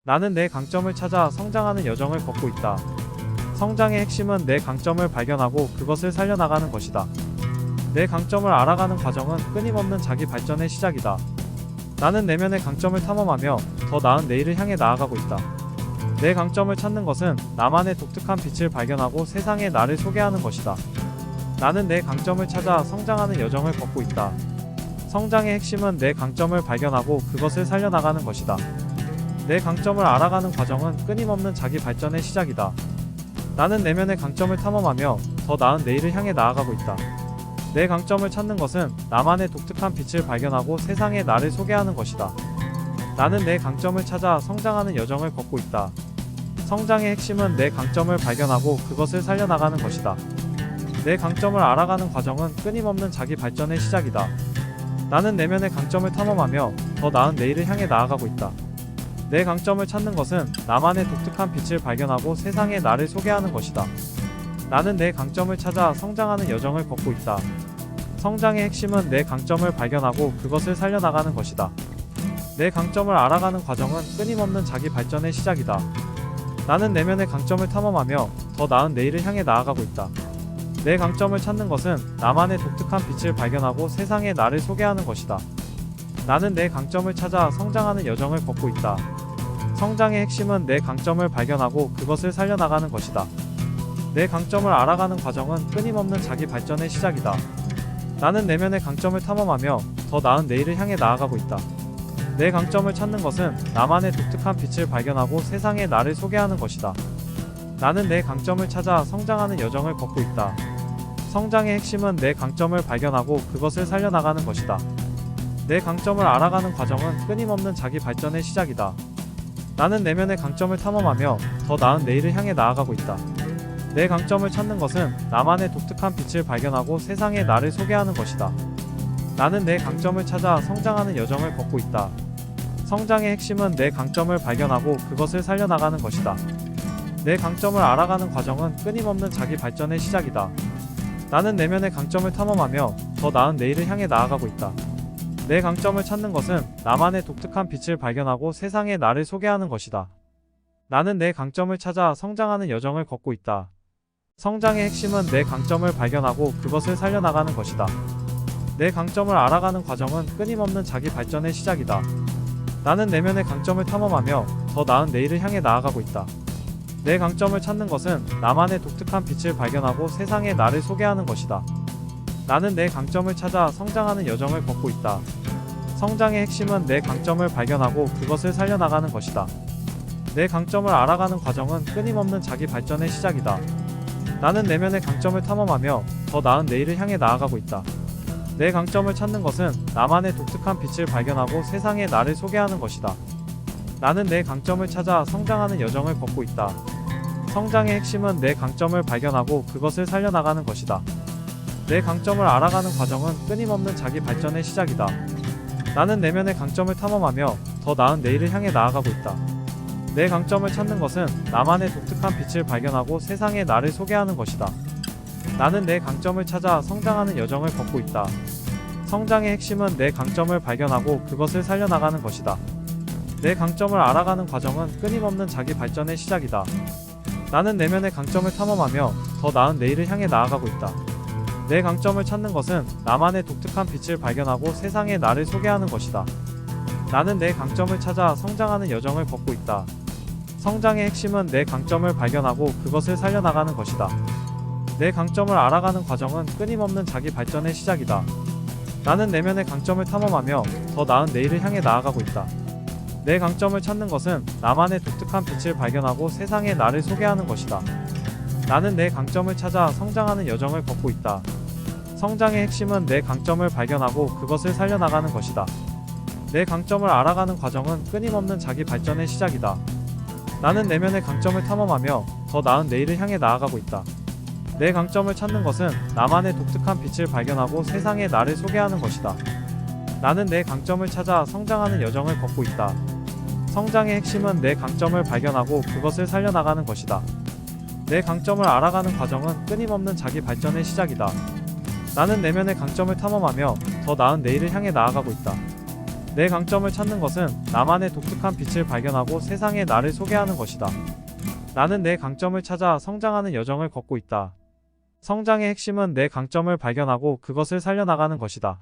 나는 내 강점을 찾아 성장하는 여정을 걷고 있다. 성장의 핵심은 내 강점을 발견하고 그것을 살려나가는 것이다. 내 강점을 알아가는 과정은 끊임없는 자기 발전의 시작이다. 나는 내면의 강점을 탐험하며 더 나은 내일을 향해 나아가고 있다. 내 강점을 찾는 것은 나만의 독특한 빛을 발견하고 세상에 나를 소개하는 것이다. 나는 내 강점을 찾아 성장하는 여정을 걷고 있다. 성장의 핵심은 내 강점을 발견하고 그것을 살려나가는 것이다. 내 강점을 알아가는 과정은 끊임없는 자기 발전의 시작이다. 나는 내면의 강점을 탐험하며 더 나은 내일을 향해 나아가고 있다. 내 강점을 찾는 것은 나만의 독특한 빛을 발견하고 세상에 나를 소개하는 것이다. 나는 내 강점을 찾아 성장하는 여정을 걷고 있다. 성장의 핵심은 내 강점을 발견하고 그것을 살려나가는 것이다. 내 강점을 알아가는 과정은 끊임없는 자기 발전의 시작이다. 나는 내면의 강점을 탐험하며 더 나은 내일을 향해 나아가고 있다. 내 강점을 찾는 것은 나만의 독특한 빛을 발견하고 세상에 나를 소개하는 것이다. 나는 내 강점을 찾아 성장하는 여정을 걷고 있다. 성장의 핵심은 내 강점을 발견하고 그것을 살려나가는 것이다. 내 강점을 알아가는 과정은 끊임없는 자기 발전의 시작이다. 나는 내면의 강점을 탐험하며 더 나은 내일을 향해 나아가고 있다. 내 강점을 찾는 것은 나만의 독특한 빛을 발견하고 세상에 나를 소개하는 것이다. 나는 내 강점을 찾아 성장하는 여정을 걷고 있다. 성장의 핵심은 내 강점을 발견하고 그것을 살려나가는 것이다. 내 강점을 알아가는 과정은 끊임없는 자기 발전의 시작이다. 나는 내면의 강점을 탐험하며 더 나은 내일을 향해 나아가고 있다. 내 강점을 찾는 것은 나만의 독특한 빛을 발견하고 세상에 나를 소개하는 것이다. 나는 내 강점을 찾아 성장하는 여정을 걷고 있다. 성장의 핵심은 내 강점을 발견하고 그것을 살려나가는 것이다. 내 강점을 알아가는 과정은 끊임없는 자기 발전의 시작이다. 나는 내면의 강점을 탐험하며 더 나은 내일을 향해 나아가고 있다. 내 강점을 찾는 것은 나만의 독특한 빛을 발견하고 세상에 나를 소개하는 것이다. 나는 내 강점을 찾아 성장하는 여정을 걷고 있다. 성장의 핵심은 내 강점을 발견하고 그것을 살려나가는 것이다. 내 강점을 알아가는 과정은 끊임없는 자기 발전의 시작이다. 나는 내면의 강점을 탐험하며 더 나은 내일을 향해 나아가고 있다. 내 강점을 찾는 것은 나만의 독특한 빛을 발견하고 세상에 나를 소개하는 것이다. 나는 내 강점을 찾아 성장하는 여정을 걷고 있다. 성장의 핵심은 내 강점을 발견하고 그것을 살려나가는 것이다. 내 강점을 알아가는 과정은 끊임없는 자기 발전의 시작이다. 나는 내면의 강점을 탐험하며 더 나은 내일을 향해 나아가고 있다. 내 강점을 찾는 것은 나만의 독특한 빛을 발견하고 세상에 나를 소개하는 것이다. 나는 내 강점을 찾아 성장하는 여정을 걷고 있다. 성장의 핵심은 내 강점을 발견하고 그것을 살려나가는 것이다. 내 강점을 알아가는 과정은 끊임없는 자기 발전의 시작이다. 나는 내면의 강점을 탐험하며 더 나은 내일을 향해 나아가고 있다. 내 강점을 찾는 것은 나만의 독특한 빛을 발견하고 세상에 나를 소개하는 것이다. 나는 내 강점을 찾아 성장하는 여정을 걷고 있다. 성장의 핵심은 내 강점을 발견하고 그것을 살려나가는 것이다. 내 강점을 알아가는 과정은 끊임없는 자기 발전의 시작이다. 나는 내면의 강점을 탐험하며 더 나은 내일을 향해 나아가고 있다. 내 강점을 찾는 것은 나만의 독특한 빛을 발견하고 세상에 나를 소개하는 것이다. 나는 내 강점을 찾아 성장하는 여정을 걷고 있다. 성장의 핵심은 내 강점을 발견하고 그것을 살려나가는 것이다. 내 강점을 알아가는 과정은 끊임없는 자기 발전의 시작이다. 나는 내면의 강점을 탐험하며 더 나은 내일을 향해 나아가고 있다. 내 강점을 찾는 것은 나만의 독특한 빛을 발견하고 세상에 나를 소개하는 것이다. 나는 내 강점을 찾아 성장하는 여정을 걷고 있다. 성장의 핵심은 내 강점을 발견하고 그것을 살려나가는 것이다. 내 강점을 알아가는 과정은 끊임없는 자기 발전의 시작이다. 나는 내면의 강점을 탐험하며 더 나은 내일을 향해 나아가고 있다. 내 강점을 찾는 것은 나만의 독특한 빛을 발견하고 세상에 나를 소개하는 것이다. 나는 내 강점을 찾아 성장하는 여정을 걷고 있다. 성장의 핵심은 내 강점을 발견하고 그것을 살려나가는 것이다. 내 강점을 알아가는 과정은 끊임없는 자기 발전의 시작이다. 나는 내면의 강점을 탐험하며 더 나은 내일을 향해 나아가고 있다. 내 강점을 찾는 것은 나만의 독특한 빛을 발견하고 세상에 나를 소개하는 것이다. 나는 내 강점을 찾아 성장하는 여정을 걷고 있다. 성장의 핵심은 내 강점을 발견하고 그것을 살려나가는 것이다. 내 강점을 알아가는 과정은 끊임없는 자기 발전의 시작이다. 나는 내면의 강점을 탐험하며 더 나은 내일을 향해 나아가고 있다. 내 강점을 찾는 것은 나만의 독특한 빛을 발견하고 세상에 나를 소개하는 것이다. 나는 내 강점을 찾아 성장하는 여정을 걷고 있다. 성장의 핵심은 내 강점을 발견하고 그것을 살려나가는 것이다.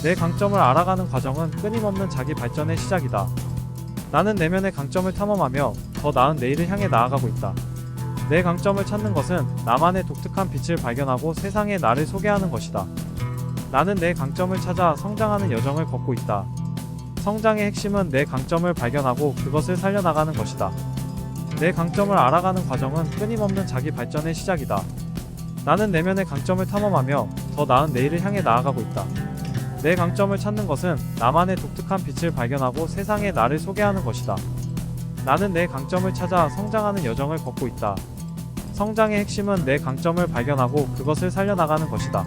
내 강점을 알아가는 과정은 끊임없는 자기 발전의 시작이다. 나는 내면의 강점을 탐험하며 더 나은 내일을 향해 나아가고 있다. 내 강점을 찾는 것은 나만의 독특한 빛을 발견하고 세상에 나를 소개하는 것이다. 나는 내 강점을 찾아 성장하는 여정을 걷고 있다. 성장의 핵심은 내 강점을 발견하고 그것을 살려나가는 것이다. 내 강점을 알아가는 과정은 끊임없는 자기 발전의 시작이다. 나는 내면의 강점을 탐험하며 더 나은 내일을 향해 나아가고 있다. 내 강점을 찾는 것은 나만의 독특한 빛을 발견하고 세상에 나를 소개하는 것이다. 나는 내 강점을 찾아 성장하는 여정을 걷고 있다. 성장의 핵심은 내 강점을 발견하고 그것을 살려나가는 것이다.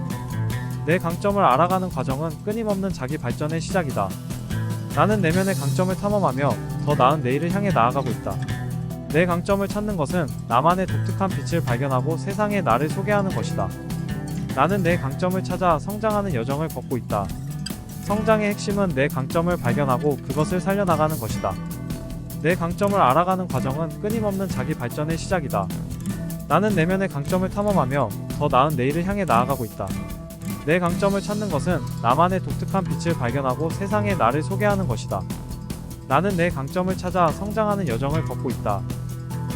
내 강점을 알아가는 과정은 끊임없는 자기 발전의 시작이다. 나는 내면의 강점을 탐험하며 더 나은 내일을 향해 나아가고 있다. 내 강점을 찾는 것은 나만의 독특한 빛을 발견하고 세상에 나를 소개하는 것이다. 나는 내 강점을 찾아 성장하는 여정을 걷고 있다. 성장의 핵심은 내 강점을 발견하고 그것을 살려나가는 것이다. 내 강점을 알아가는 과정은 끊임없는 자기 발전의 시작이다. 나는 내면의 강점을 탐험하며 더 나은 내일을 향해 나아가고 있다. 내 강점을 찾는 것은 나만의 독특한 빛을 발견하고 세상에 나를 소개하는 것이다. 나는 내 강점을 찾아 성장하는 여정을 걷고 있다.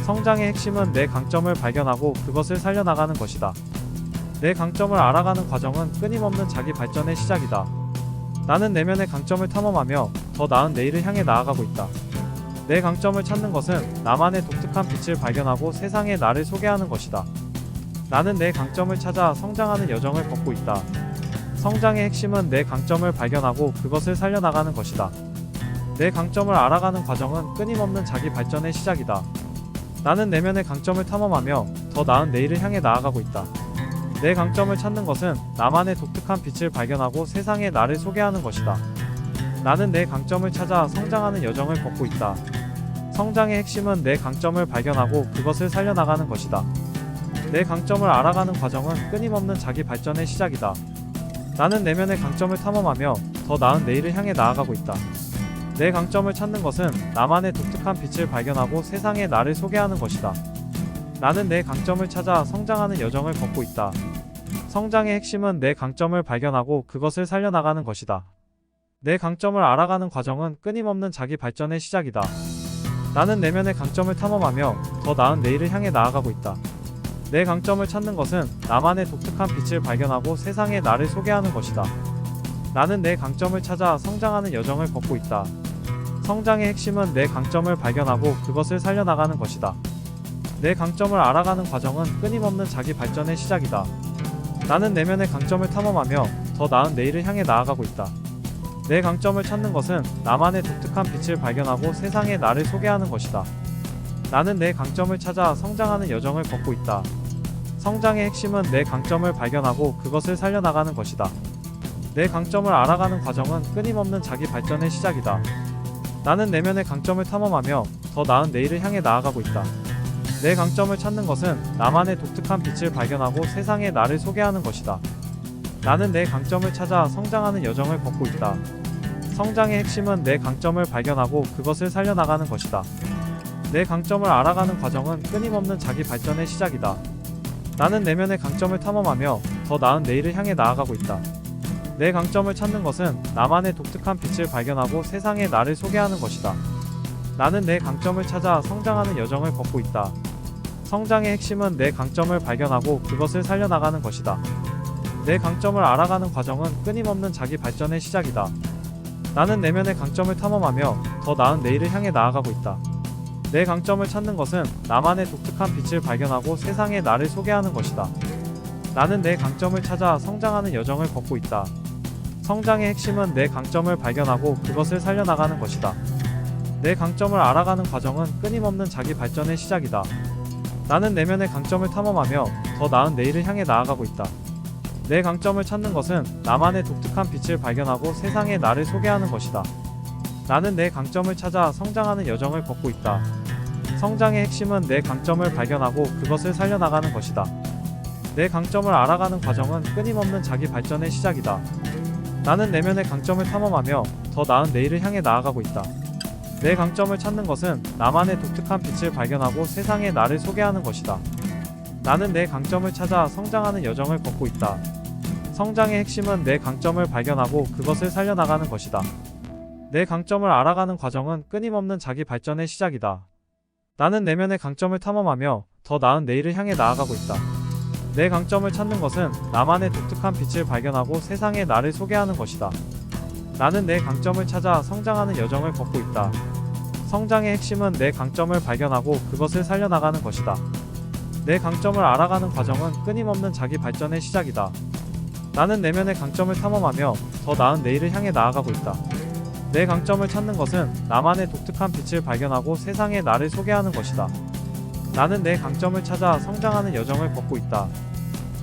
성장의 핵심은 내 강점을 발견하고 그것을 살려나가는 것이다. 내 강점을 알아가는 과정은 끊임없는 자기 발전의 시작이다. 나는 내면의 강점을 탐험하며 더 나은 내일을 향해 나아가고 있다. 내 강점을 찾는 것은 나만의 독특한 빛을 발견하고 세상에 나를 소개하는 것이다. 나는 내 강점을 찾아 성장하는 여정을 걷고 있다. 성장의 핵심은 내 강점을 발견하고 그것을 살려나가는 것이다. 내 강점을 알아가는 과정은 끊임없는 자기 발전의 시작이다. 나는 내면의 강점을 탐험하며 더 나은 내일을 향해 나아가고 있다. 내 강점을 찾는 것은 나만의 독특한 빛을 발견하고 세상에 나를 소개하는 것이다. 나는 내 강점을 찾아 성장하는 여정을 걷고 있다. 성장의 핵심은 내 강점을 발견하고 그것을 살려나가는 것이다. 내 강점을 알아가는 과정은 끊임없는 자기 발전의 시작이다. 나는 내면의 강점을 탐험하며 더 나은 내일을 향해 나아가고 있다. 내 강점을 찾는 것은 나만의 독특한 빛을 발견하고 세상에 나를 소개하는 것이다. 나는 내 강점을 찾아 성장하는 여정을 걷고 있다. 성장의 핵심은 내 강점을 발견하고 그것을 살려나가는 것이다. 내 강점을 알아가는 과정은 끊임없는 자기 발전의 시작이다. 나는 내면의 강점을 탐험하며 더 나은 내일을 향해 나아가고 있다. 내 강점을 찾는 것은 나만의 독특한 빛을 발견하고 세상에 나를 소개하는 것이다. 나는 내 강점을 찾아 성장하는 여정을 걷고 있다. 성장의 핵심은 내 강점을 발견하고 그것을 살려나가는 것이다. 내 강점을 알아가는 과정은 끊임없는 자기 발전의 시작이다. 나는 내면의 강점을 탐험하며 더 나은 내일을 향해 나아가고 있다. 내 강점을 찾는 것은 나만의 독특한 빛을 발견하고 세상에 나를 소개하는 것이다. 나는 내 강점을 찾아 성장하는 여정을 걷고 있다. 성장의 핵심은 내 강점을 발견하고 그것을 살려나가는 것이다. 내 강점을 알아가는 과정은 끊임없는 자기 발전의 시작이다. 나는 내면의 강점을 탐험하며 더 나은 내일을 향해 나아가고 있다. 내 강점을 찾는 것은 나만의 독특한 빛을 발견하고 세상에 나를 소개하는 것이다. 나는 내 강점을 찾아 성장하는 여정을 걷고 있다. 성장의 핵심은 내 강점을 발견하고 그것을 살려나가는 것이다. 내 강점을 알아가는 과정은 끊임없는 자기 발전의 시작이다. 나는 내면의 강점을 탐험하며 더 나은 내일을 향해 나아가고 있다. 내 강점을 찾는 것은 나만의 독특한 빛을 발견하고 세상에 나를 소개하는 것이다. 나는 내 강점을 찾아 성장하는 여정을 걷고 있다. 성장의 핵심은 내 강점을 발견하고 그것을 살려나가는 것이다. 내 강점을 알아가는 과정은 끊임없는 자기 발전의 시작이다. 나는 내면의 강점을 탐험하며 더 나은 내일을 향해 나아가고 있다. 내 강점을 찾는 것은 나만의 독특한 빛을 발견하고 세상에 나를 소개하는 것이다. 나는 내 강점을 찾아 성장하는 여정을 걷고 있다. 성장의 핵심은 내 강점을 발견하고 그것을 살려나가는 것이다. 내 강점을 알아가는 과정은 끊임없는 자기 발전의 시작이다. 나는 내면의 강점을 탐험하며 더 나은 내일을 향해 나아가고 있다. 내 강점을 찾는 것은 나만의 독특한 빛을 발견하고 세상에 나를 소개하는 것이다. 나는 내 강점을 찾아 성장하는 여정을 걷고 있다. 성장의 핵심은 내 강점을 발견하고 그것을 살려나가는 것이다. 내 강점을 알아가는 과정은 끊임없는 자기 발전의 시작이다. 나는 내면의 강점을 탐험하며 더 나은 내일을 향해 나아가고 있다. 내 강점을 찾는 것은 나만의 독특한 빛을 발견하고 세상에 나를 소개하는 것이다. 나는 내 강점을 찾아 성장하는 여정을 걷고 있다. 성장의 핵심은 내 강점을 발견하고 그것을 살려나가는 것이다. 내 강점을 알아가는 과정은 끊임없는 자기 발전의 시작이다. 나는 내면의 강점을 탐험하며 더 나은 내일을 향해 나아가고 있다. 내 강점을 찾는 것은 나만의 독특한 빛을 발견하고 세상에 나를 소개하는 것이다. 나는 내 강점을 찾아 성장하는 여정을 걷고 있다. 성장의 핵심은 내 강점을 발견하고 그것을 살려나가는 것이다. 내 강점을 알아가는 과정은 끊임없는 자기 발전의 시작이다. 나는 내면의 강점을 탐험하며 더 나은 내일을 향해 나아가고 있다. 내 강점을 찾는 것은 나만의 독특한 빛을 발견하고 세상에 나를 소개하는 것이다. 나는 내 강점을 찾아 성장하는 여정을 걷고 있다.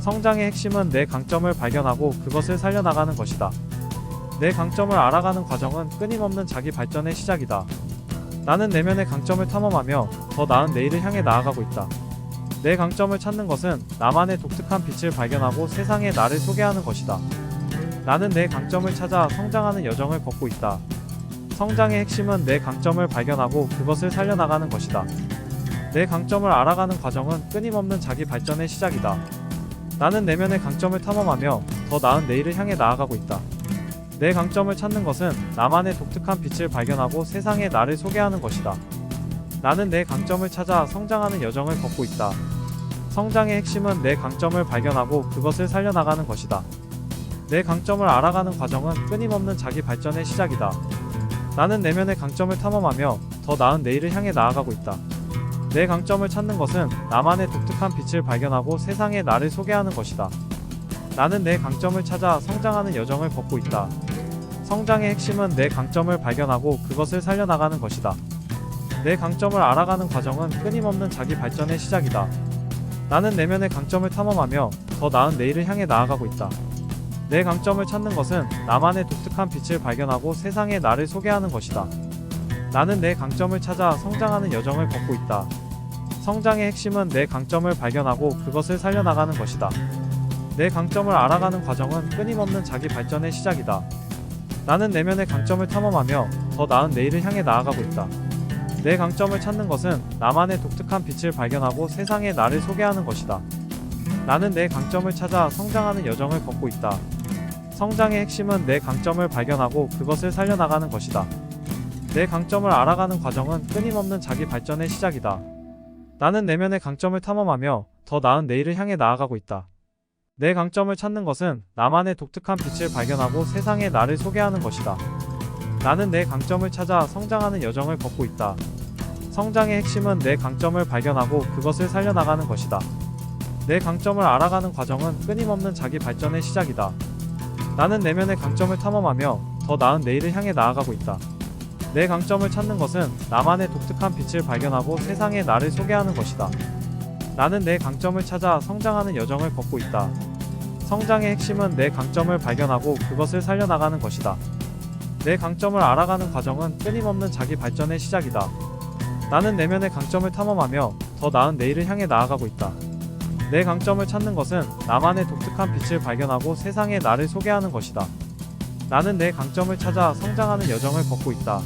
성장의 핵심은 내 강점을 발견하고 그것을 살려나가는 것이다. 내 강점을 알아가는 과정은 끊임없는 자기 발전의 시작이다. 나는 내면의 강점을 탐험하며 더 나은 내일을 향해 나아가고 있다. 내 강점을 찾는 것은 나만의 독특한 빛을 발견하고 세상에 나를 소개하는 것이다. 나는 내 강점을 찾아 성장하는 여정을 걷고 있다. 성장의 핵심은 내 강점을 발견하고 그것을 살려나가는 것이다. 내 강점을 알아가는 과정은 끊임없는 자기 발전의 시작이다. 나는 내면의 강점을 탐험하며 더 나은 내일을 향해 나아가고 있다. 내 강점을 찾는 것은 나만의 독특한 빛을 발견하고 세상에 나를 소개하는 것이다. 나는 내 강점을 찾아 성장하는 여정을 걷고 있다. 성장의 핵심은 내 강점을 발견하고 그것을 살려나가는 것이다. 내 강점을 알아가는 과정은 끊임없는 자기 발전의 시작이다. 나는 내면의 강점을 탐험하며 더 나은 내일을 향해 나아가고 있다. 내 강점을 찾는 것은 나만의 독특한 빛을 발견하고 세상에 나를 소개하는 것이다. 나는 내 강점을 찾아 성장하는 여정을 걷고 있다. 성장의 핵심은 내 강점을 발견하고 그것을 살려나가는 것이다. 내 강점을 알아가는 과정은 끊임없는 자기 발전의 시작이다. 나는 내면의 강점을 탐험하며 더 나은 내일을 향해 나아가고 있다. 내 강점을 찾는 것은 나만의 독특한 빛을 발견하고 세상에 나를 소개하는 것이다. 나는 내 강점을 찾아 성장하는 여정을 걷고 있다. 성장의 핵심은 내 강점을 발견하고 그것을 살려나가는 것이다. 내 강점을 알아가는 과정은 끊임없는 자기 발전의 시작이다. 나는 내면의 강점을 탐험하며 더 나은 내일을 향해 나아가고 있다. 내 강점을 찾는 것은 나만의 독특한 빛을 발견하고 세상에 나를 소개하는 것이다. 나는 내 강점을 찾아 성장하는 여정을 걷고 있다. 성장의 핵심은 내 강점을 발견하고 그것을 살려나가는 것이다. 내 강점을 알아가는 과정은 끊임없는 자기 발전의 시작이다. 나는 내면의 강점을 탐험하며 더 나은 내일을 향해 나아가고 있다. 내 강점을 찾는 것은 나만의 독특한 빛을 발견하고 세상에 나를 소개하는 것이다. 나는 내 강점을 찾아 성장하는 여정을 걷고 있다. 성장의 핵심은 내 강점을 발견하고 그것을 살려나가는 것이다. 내 강점을 알아가는 과정은 끊임없는 자기 발전의 시작이다. 나는 내면의 강점을 탐험하며 더 나은 내일을 향해 나아가고 있다. 내 강점을 찾는 것은 나만의 독특한 빛을 발견하고 세상에 나를 소개하는 것이다. 나는 내 강점을 찾아 성장하는 여정을 걷고 있다. 성장의 핵심은 내 강점을 발견하고 그것을 살려나가는 것이다. 내 강점을 알아가는 과정은 끊임없는 자기 발전의 시작이다. 나는 내면의 강점을 탐험하며 더 나은 내일을 향해 나아가고 있다. 내 강점을 찾는 것은 나만의 독특한 빛을 발견하고 세상에 나를 소개하는 것이다. 나는 내 강점을 찾아 성장하는 여정을 걷고 있다.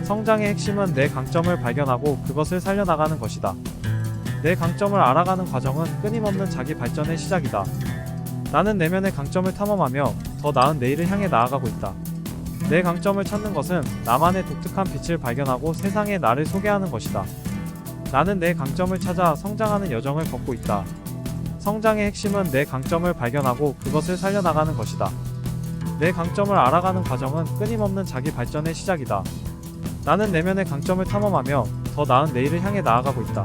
성장의 핵심은 내 강점을 발견하고 그것을 살려나가는 것이다. 내 강점을 알아가는 과정은 끊임없는 자기 발전의 시작이다. 나는 내면의 강점을 탐험하며 더 나은 내일을 향해 나아가고 있다. 내 강점을 찾는 것은 나만의 독특한 빛을 발견하고 세상에 나를 소개하는 것이다. 나는 내 강점을 찾아 성장하는 여정을 걷고 있다. 성장의 핵심은 내 강점을 발견하고 그것을 살려나가는 것이다. 내 강점을 알아가는 과정은 끊임없는 자기 발전의 시작이다. 나는 내면의 강점을 탐험하며 더 나은 내일을 향해 나아가고 있다.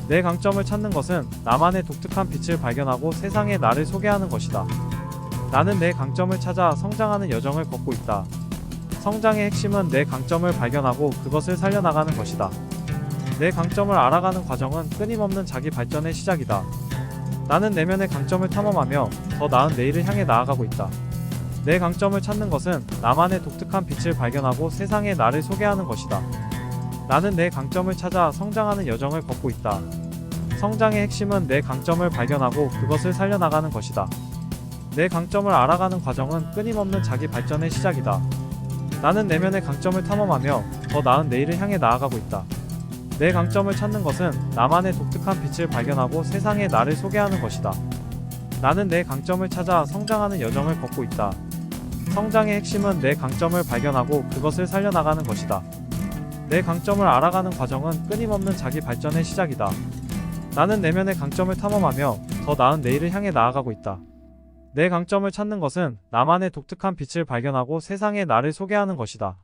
내 강점을 찾는 것은 나만의 독특한 빛을 발견하고 세상에 나를 소개하는 것이다. 나는 내 강점을 찾아 성장하는 여정을 걷고 있다. 성장의 핵심은 내 강점을 발견하고 그것을 살려나가는 것이다. 내 강점을 알아가는 과정은 끊임없는 자기 발전의 시작이다. 나는 내면의 강점을 탐험하며 더 나은 내일을 향해 나아가고 있다. 내 강점을 찾는 것은 나만의 독특한 빛을 발견하고 세상에 나를 소개하는 것이다. 나는 내 강점을 찾아 성장하는 여정을 걷고 있다. 성장의 핵심은 내 강점을 발견하고 그것을 살려나가는 것이다. 내 강점을 알아가는 과정은 끊임없는 자기 발전의 시작이다. 나는 내면의 강점을 탐험하며 더 나은 내일을 향해 나아가고 있다. 내 강점을 찾는 것은 나만의 독특한 빛을 발견하고 세상에 나를 소개하는 것이다. 나는 내 강점을 찾아 성장하는 여정을 걷고 있다. 성장의 핵심은 내 강점을 발견하고 그것을 살려나가는 것이다. 내 강점을 알아가는 과정은 끊임없는 자기 발전의 시작이다. 나는 내면의 강점을 탐험하며 더 나은 내일을 향해 나아가고 있다. 내 강점을 찾는 것은 나만의 독특한 빛을 발견하고 세상에 나를 소개하는 것이다.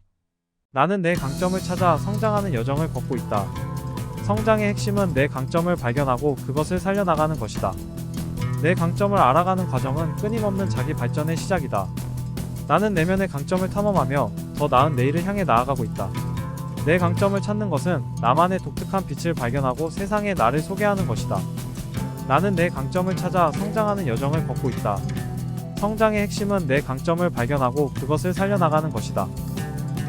나는 내 강점을 찾아 성장하는 여정을 걷고 있다. 성장의 핵심은 내 강점을 발견하고 그것을 살려나가는 것이다. 내 강점을 알아가는 과정은 끊임없는 자기 발전의 시작이다. 나는 내면의 강점을 탐험하며 더 나은 내일을 향해 나아가고 있다. 내 강점을 찾는 것은 나만의 독특한 빛을 발견하고 세상에 나를 소개하는 것이다. 나는 내 강점을 찾아 성장하는 여정을 걷고 있다. 성장의 핵심은 내 강점을 발견하고 그것을 살려나가는 것이다.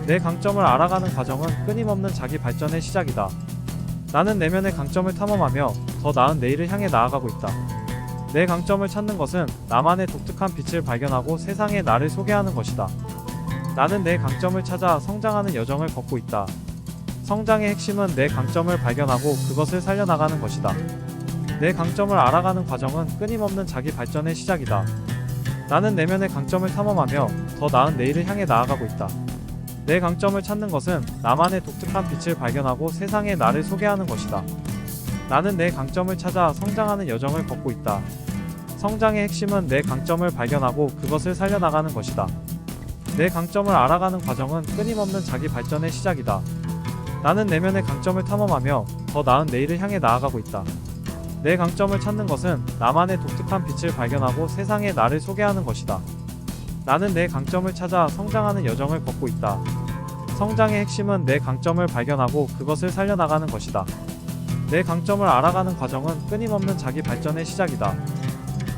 내 강점을 알아가는 과정은 끊임없는 자기 발전의 시작이다. 나는 내면의 강점을 탐험하며 더 나은 내일을 향해 나아가고 있다. 내 강점을 찾는 것은 나만의 독특한 빛을 발견하고 세상에 나를 소개하는 것이다. 나는 내 강점을 찾아 성장하는 여정을 걷고 있다. 성장의 핵심은 내 강점을 발견하고 그것을 살려나가는 것이다. 내 강점을 알아가는 과정은 끊임없는 자기 발전의 시작이다. 나는 내면의 강점을 탐험하며 더 나은 내일을 향해 나아가고 있다. 내 강점을 찾는 것은 나만의 독특한 빛을 발견하고 세상에 나를 소개하는 것이다. 나는 내 강점을 찾아 성장하는 여정을 걷고 있다. 성장의 핵심은 내 강점을 발견하고 그것을 살려나가는 것이다. 내 강점을 알아가는 과정은 끊임없는 자기 발전의 시작이다. 나는 내면의 강점을 탐험하며 더 나은 내일을 향해 나아가고 있다. 내 강점을 찾는 것은 나만의 독특한 빛을 발견하고 세상에 나를 소개하는 것이다. 나는 내 강점을 찾아 성장하는 여정을 걷고 있다. 성장의 핵심은 내 강점을 발견하고 그것을 살려나가는 것이다. 내 강점을 알아가는 과정은 끊임없는 자기 발전의 시작이다.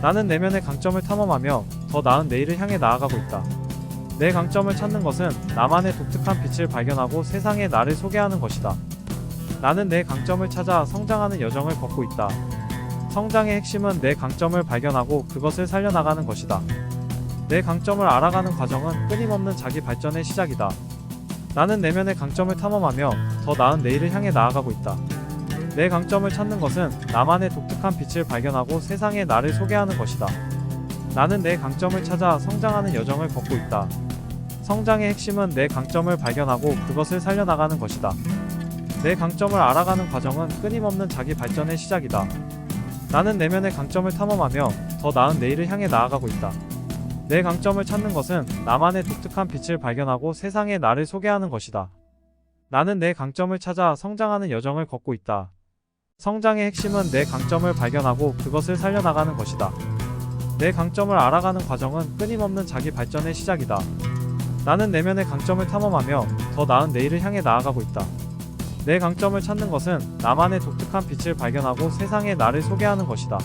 나는 내면의 강점을 탐험하며 더 나은 내일을 향해 나아가고 있다. 내 강점을 찾는 것은 나만의 독특한 빛을 발견하고 세상에 나를 소개하는 것이다. 나는 내 강점을 찾아 성장하는 여정을 걷고 있다. 성장의 핵심은 내 강점을 발견하고 그것을 살려나가는 것이다. 내 강점을 알아가는 과정은 끊임없는 자기 발전의 시작이다. 나는 내면의 강점을 탐험하며 더 나은 내일을 향해 나아가고 있다. 내 강점을 찾는 것은 나만의 독특한 빛을 발견하고 세상에 나를 소개하는 것이다. 나는 내 강점을 찾아 성장하는 여정을 걷고 있다. 성장의 핵심은 내 강점을 발견하고 그것을 살려나가는 것이다. 내 강점을 알아가는 과정은 끊임없는 자기 발전의 시작이다. 나는 내면의 강점을 탐험하며 더 나은 내일을 향해 나아가고 있다. 내 강점을 찾는 것은 나만의 독특한 빛을 발견하고 세상에 나를 소개하는 것이다. 나는 내 강점을 찾아 성장하는 여정을 걷고 있다. 성장의 핵심은 내 강점을 발견하고 그것을 살려나가는 것이다. 내 강점을 알아가는 과정은 끊임없는 자기 발전의 시작이다. 나는 내면의 강점을 탐험하며 더 나은 내일을 향해 나아가고 있다. 내 강점을 찾는 것은 나만의 독특한 빛을 발견하고 세상에 나를 소개하는 것이다.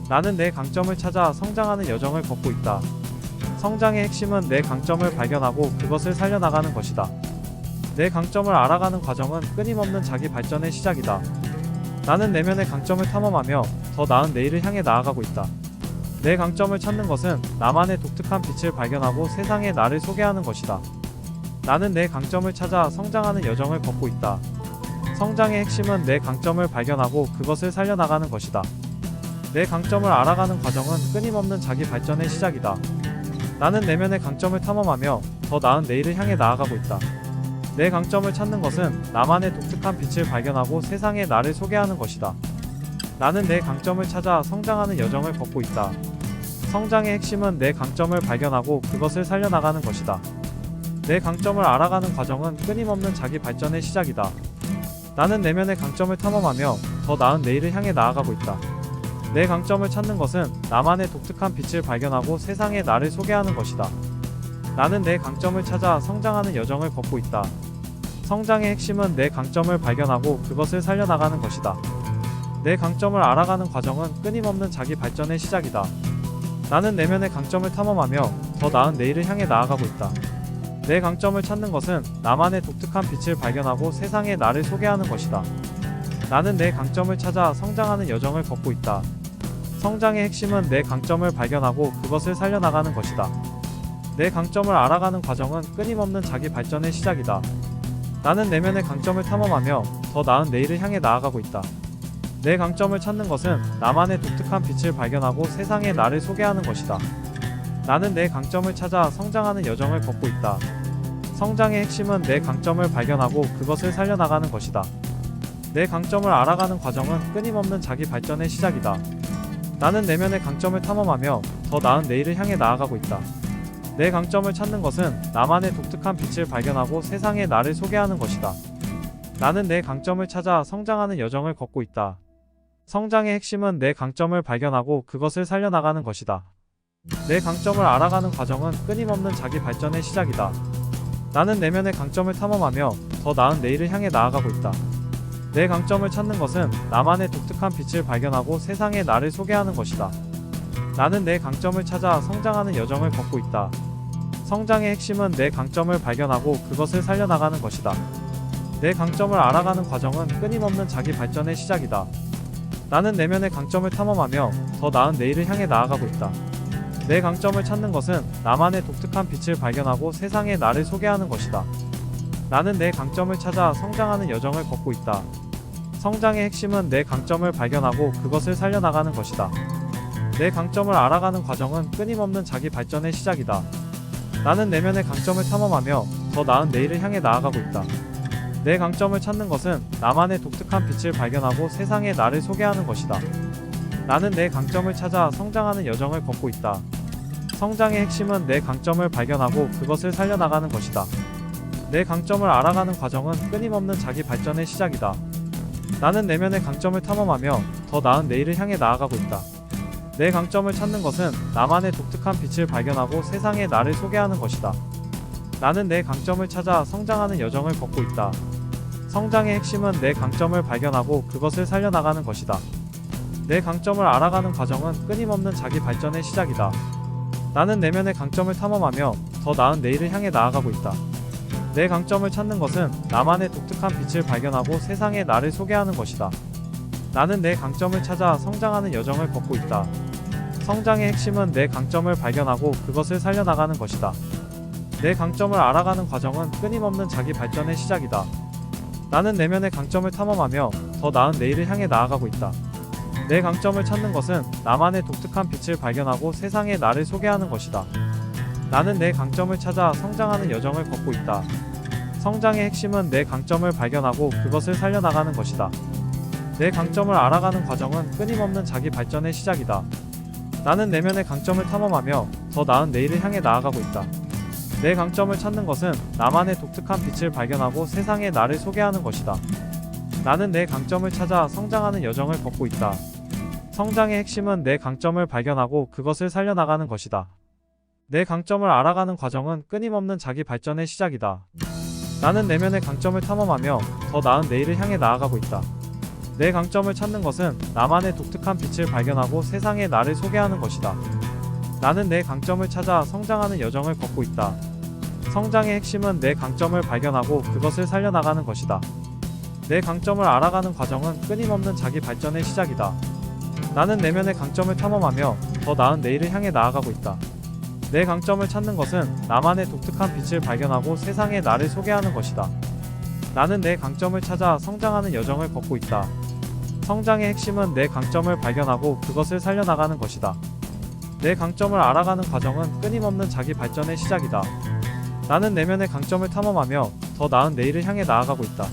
나는 내 강점을 찾아 성장하는 여정을 걷고 있다. 성장의 핵심은 내 강점을 발견하고 그것을 살려나가는 것이다. 내 강점을 알아가는 과정은 끊임없는 자기 발전의 시작이다. 나는 내면의 강점을 탐험하며 더 나은 내일을 향해 나아가고 있다. 내 강점을 찾는 것은 나만의 독특한 빛을 발견하고 세상에 나를 소개하는 것이다. 나는 내 강점을 찾아 성장하는 여정을 걷고 있다. 성장의 핵심은 내 강점을 발견하고 그것을 살려나가는 것이다. 내 강점을 알아가는 과정은 끊임없는 자기 발전의 시작이다. 나는 내면의 강점을 탐험하며 더 나은 내일을 향해 나아가고 있다. 내 강점을 찾는 것은 나만의 독특한 빛을 발견하고 세상에 나를 소개하는 것이다. 나는 내 강점을 찾아 성장하는 여정을 걷고 있다. 성장의 핵심은 내 강점을 발견하고 그것을 살려나가는 것이다. 내 강점을 알아가는 과정은 끊임없는 자기 발전의 시작이다. 나는 내면의 강점을 탐험하며 더 나은 내일을 향해 나아가고 있다. 내 강점을 찾는 것은 나만의 독특한 빛을 발견하고 세상에 나를 소개하는 것이다. 나는 내 강점을 찾아 성장하는 여정을 걷고 있다. 성장의 핵심은 내 강점을 발견하고 그것을 살려나가는 것이다. 내 강점을 알아가는 과정은 끊임없는 자기 발전의 시작이다. 나는 내면의 강점을 탐험하며 더 나은 내일을 향해 나아가고 있다. 내 강점을 찾는 것은 나만의 독특한 빛을 발견하고 세상에 나를 소개하는 것이다. 나는 내 강점을 찾아 성장하는 여정을 걷고 있다. 성장의 핵심은 내 강점을 발견하고 그것을 살려나가는 것이다. 내 강점을 알아가는 과정은 끊임없는 자기 발전의 시작이다. 나는 내면의 강점을 탐험하며 더 나은 내일을 향해 나아가고 있다. 내 강점을 찾는 것은 나만의 독특한 빛을 발견하고 세상에 나를 소개하는 것이다. 나는 내 강점을 찾아 성장하는 여정을 걷고 있다. 성장의 핵심은 내 강점을 발견하고 그것을 살려나가는 것이다. 내 강점을 알아가는 과정은 끊임없는 자기 발전의 시작이다. 나는 내면의 강점을 탐험하며 더 나은 내일을 향해 나아가고 있다. 내 강점을 찾는 것은 나만의 독특한 빛을 발견하고 세상에 나를 소개하는 것이다. 나는 내 강점을 찾아 성장하는 여정을 걷고 있다. 성장의 핵심은 내 강점을 발견하고 그것을 살려나가는 것이다. 내 강점을 알아가는 과정은 끊임없는 자기 발전의 시작이다. 나는 내면의 강점을 탐험하며 더 나은 내일을 향해 나아가고 있다. 내 강점을 찾는 것은 나만의 독특한 빛을 발견하고 세상에 나를 소개하는 것이다. 나는 내 강점을 찾아 성장하는 여정을 걷고 있다. 성장의 핵심은 내 강점을 발견하고 그것을 살려나가는 것이다. 내 강점을 알아가는 과정은 끊임없는 자기 발전의 시작이다. 나는 내면의 강점을 탐험하며 더 나은 내일을 향해 나아가고 있다. 내 강점을 찾는 것은 나만의 독특한 빛을 발견하고 세상에 나를 소개하는 것이다. 나는 내 강점을 찾아 성장하는 여정을 걷고 있다. 성장의 핵심은 내 강점을 발견하고 그것을 살려나가는 것이다. 내 강점을 알아가는 과정은 끊임없는 자기 발전의 시작이다. 나는 내면의 강점을 탐험하며 더 나은 내일을 향해 나아가고 있다. 내 강점을 찾는 것은 나만의 독특한 빛을 발견하고 세상에 나를 소개하는 것이다. 나는 내 강점을 찾아 성장하는 여정을 걷고 있다. 성장의 핵심은 내 강점을 발견하고 그것을 살려나가는 것이다. 내 강점을 알아가는 과정은 끊임없는 자기 발전의 시작이다. 나는 내면의 강점을 탐험하며 더 나은 내일을 향해 나아가고 있다. 내 강점을 찾는 것은 나만의 독특한 빛을 발견하고 세상에 나를 소개하는 것이다. 나는 내 강점을 찾아 성장하는 여정을 걷고 있다. 성장의 핵심은 내 강점을 발견하고 그것을 살려나가는 것이다. 내 강점을 알아가는 과정은 끊임없는 자기 발전의 시작이다. 나는 내면의 강점을 탐험하며 더 나은 내일을 향해 나아가고 있다. 내 강점을 찾는 것은 나만의 독특한 빛을 발견하고 세상에 나를 소개하는 것이다. 나는 내 강점을 찾아 성장하는 여정을 걷고 있다. 성장의 핵심은 내 강점을 발견하고 그것을 살려나가는 것이다. 내 강점을 알아가는 과정은 끊임없는 자기 발전의 시작이다. 나는 내면의 강점을 탐험하며 더 나은 내일을 향해 나아가고 있다. 내 강점을 찾는 것은 나만의 독특한 빛을 발견하고 세상에 나를 소개하는 것이다. 나는 내 강점을 찾아 성장하는 여정을 걷고 있다. 성장의 핵심은 내 강점을 발견하고 그것을 살려나가는 것이다. 내 강점을 알아가는 과정은 끊임없는 자기 발전의 시작이다. 나는 내면의 강점을 탐험하며 더 나은 내일을 향해 나아가고 있다. 내 강점을 찾는 것은 나만의 독특한 빛을 발견하고 세상에 나를 소개하는 것이다. 나는 내 강점을 찾아 성장하는 여정을 걷고 있다. 성장의 핵심은 내 강점을 발견하고 그것을 살려나가는 것이다. 내 강점을 알아가는 과정은 끊임없는 자기 발전의 시작이다. 나는 내면의 강점을 탐험하며 더 나은 내일을 향해 나아가고 있다. 내 강점을 찾는 것은 나만의 독특한 빛을 발견하고 세상에 나를 소개하는 것이다. 나는 내 강점을 찾아 성장하는 여정을 걷고 있다. 성장의 핵심은 내 강점을 발견하고 그것을 살려나가는 것이다. 내 강점을 알아가는 과정은 끊임없는 자기 발전의 시작이다. 나는 내면의 강점을 탐험하며 더 나은 내일을 향해 나아가고 있다. 내 강점을 찾는 것은 나만의 독특한 빛을 발견하고 세상에 나를 소개하는 것이다. 나는 내 강점을 찾아 성장하는 여정을 걷고 있다. 성장의 핵심은 내 강점을 발견하고 그것을 살려나가는 것이다. 내 강점을 알아가는 과정은 끊임없는 자기 발전의 시작이다. 나는 내면의 강점을 탐험하며 더 나은 내일을 향해 나아가고 있다.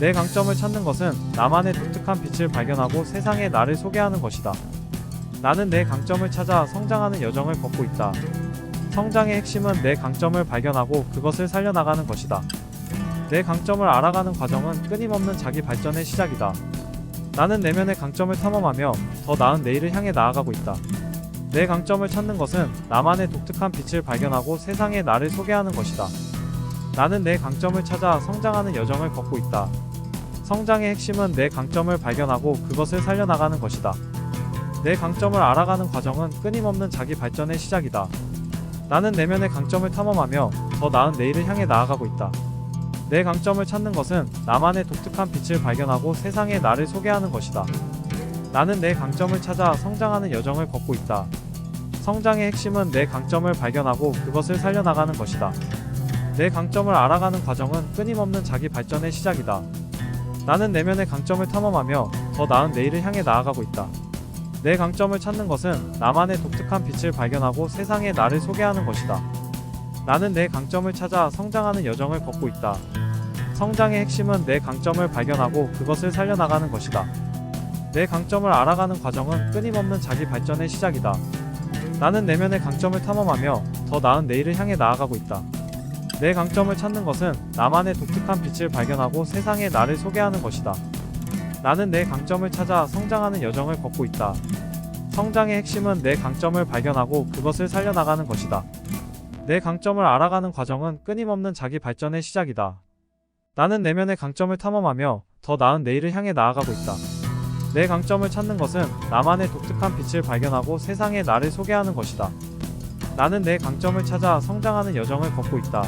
내 강점을 찾는 것은 나만의 독특한 빛을 발견하고 세상에 나를 소개하는 것이다. 나는 내 강점을 찾아 성장하는 여정을 걷고 있다. 성장의 핵심은 내 강점을 발견하고 그것을 살려나가는 것이다. 내 강점을 알아가는 과정은 끊임없는 자기 발전의 시작이다. 나는 내면의 강점을 탐험하며 더 나은 내일을 향해 나아가고 있다. 내 강점을 찾는 것은 나만의 독특한 빛을 발견하고 세상에 나를 소개하는 것이다. 나는 내 강점을 찾아 성장하는 여정을 걷고 있다. 성장의 핵심은 내 강점을 발견하고 그것을 살려나가는 것이다. 내 강점을 알아가는 과정은 끊임없는 자기 발전의 시작이다. 나는 내면의 강점을 탐험하며 더 나은 내일을 향해 나아가고 있다. 내 강점을 찾는 것은 나만의 독특한 빛을 발견하고 세상에 나를 소개하는 것이다. 나는 내 강점을 찾아 성장하는 여정을 걷고 있다. 성장의 핵심은 내 강점을 발견하고 그것을 살려나가는 것이다. 내 강점을 알아가는 과정은 끊임없는 자기 발전의 시작이다. 나는 내면의 강점을 탐험하며 더 나은 내일을 향해 나아가고 있다. 내 강점을 찾는 것은 나만의 독특한 빛을 발견하고 세상에 나를 소개하는 것이다. 나는 내 강점을 찾아 성장하는 여정을 걷고 있다. 성장의 핵심은 내 강점을 발견하고 그것을 살려나가는 것이다. 내 강점을 알아가는 과정은 끊임없는 자기 발전의 시작이다. 나는 내면의 강점을 탐험하며 더 나은 내일을 향해 나아가고 있다. 내 강점을 찾는 것은 나만의 독특한 빛을 발견하고 세상에 나를 소개하는 것이다. 나는 내 강점을 찾아 성장하는 여정을 걷고 있다. 성장의 핵심은 내 강점을 발견하고 그것을 살려나가는 것이다. 내 강점을 알아가는 과정은 끊임없는 자기 발전의 시작이다. 나는 내면의 강점을 탐험하며 더 나은 내일을 향해 나아가고 있다. 내 강점을 찾는 것은 나만의 독특한 빛을 발견하고 세상에 나를 소개하는 것이다. 나는 내 강점을 찾아 성장하는 여정을 걷고 있다.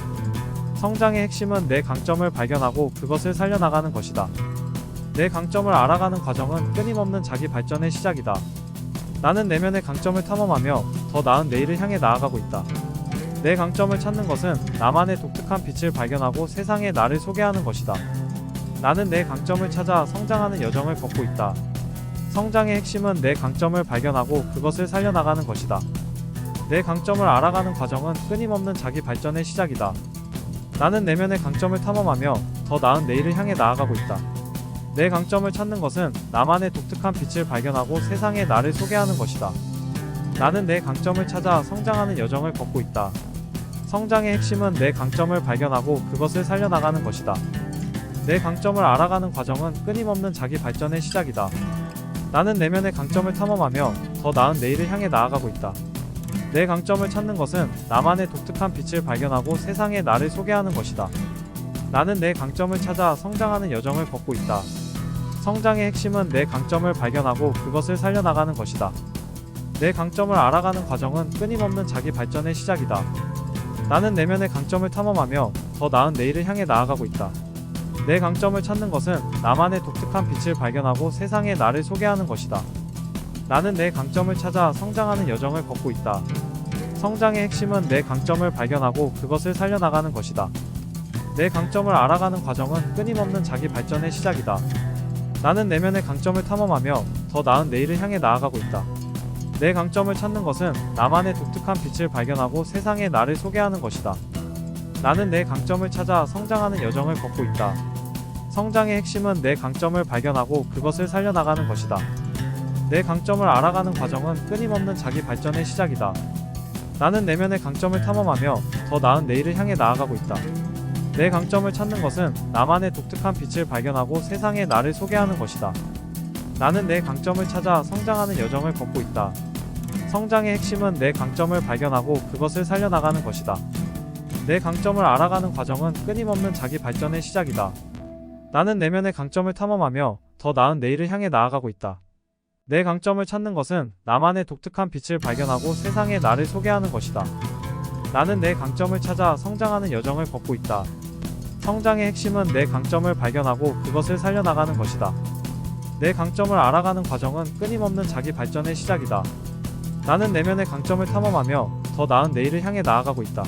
성장의 핵심은 내 강점을 발견하고 그것을 살려나가는 것이다. 내 강점을 알아가는 과정은 끊임없는 자기 발전의 시작이다. 나는 내면의 강점을 탐험하며 더 나은 내일을 향해 나아가고 있다. 내 강점을 찾는 것은 나만의 독특한 빛을 발견하고 세상에 나를 소개하는 것이다. 나는 내 강점을 찾아 성장하는 여정을 걷고 있다. 성장의 핵심은 내 강점을 발견하고 그것을 살려나가는 것이다. 내 강점을 알아가는 과정은 끊임없는 자기 발전의 시작이다. 나는 내면의 강점을 탐험하며 더 나은 내일을 향해 나아가고 있다. 내 강점을 찾는 것은 나만의 독특한 빛을 발견하고 세상에 나를 소개하는 것이다. 나는 내 강점을 찾아 성장하는 여정을 걷고 있다. 성장의 핵심은 내 강점을 발견하고 그것을 살려나가는 것이다. 내 강점을 알아가는 과정은 끊임없는 자기 발전의 시작이다. 나는 내면의 강점을 탐험하며 더 나은 내일을 향해 나아가고 있다. 내 강점을 찾는 것은 나만의 독특한 빛을 발견하고 세상에 나를 소개하는 것이다. 나는 내 강점을 찾아 성장하는 여정을 걷고 있다. 성장의 핵심은 내 강점을 발견하고 그것을 살려나가는 것이다. 내 강점을 알아가는 과정은 끊임없는 자기 발전의 시작이다. 나는 내면의 강점을 탐험하며 더 나은 내일을 향해 나아가고 있다. 내 강점을 찾는 것은 나만의 독특한 빛을 발견하고 세상에 나를 소개하는 것이다. 나는 내 강점을 찾아 성장하는 여정을 걷고 있다. 성장의 핵심은 내 강점을 발견하고 그것을 살려나가는 것이다. 내 강점을 알아가는 과정은 끊임없는 자기 발전의 시작이다. 나는 내면의 강점을 탐험하며 더 나은 내일을 향해 나아가고 있다. 내 강점을 찾는 것은 나만의 독특한 빛을 발견하고 세상에 나를 소개하는 것이다. 나는 내 강점을 찾아 성장하는 여정을 걷고 있다. 성장의 핵심은 내 강점을 발견하고 그것을 살려나가는 것이다. 내 강점을 알아가는 과정은 끊임없는 자기 발전의 시작이다. 나는 내면의 강점을 탐험하며 더 나은 내일을 향해 나아가고 있다. 내 강점을 찾는 것은 나만의 독특한 빛을 발견하고 세상에 나를 소개하는 것이다. 나는 내 강점을 찾아 성장하는 여정을 걷고 있다. 성장의 핵심은 내 강점을 발견하고 그것을 살려나가는 것이다. 내 강점을 알아가는 과정은 끊임없는 자기 발전의 시작이다. 나는 내면의 강점을 탐험하며 더 나은 내일을 향해 나아가고 있다. 내 강점을 찾는 것은 나만의 독특한 빛을 발견하고 세상에 나를 소개하는 것이다. 나는 내 강점을 찾아 성장하는 여정을 걷고 있다. 성장의 핵심은 내 강점을 발견하고 그것을 살려나가는 것이다. 내 강점을 알아가는 과정은 끊임없는 자기 발전의 시작이다. 나는 내면의 강점을 탐험하며 더 나은 내일을 향해 나아가고 있다.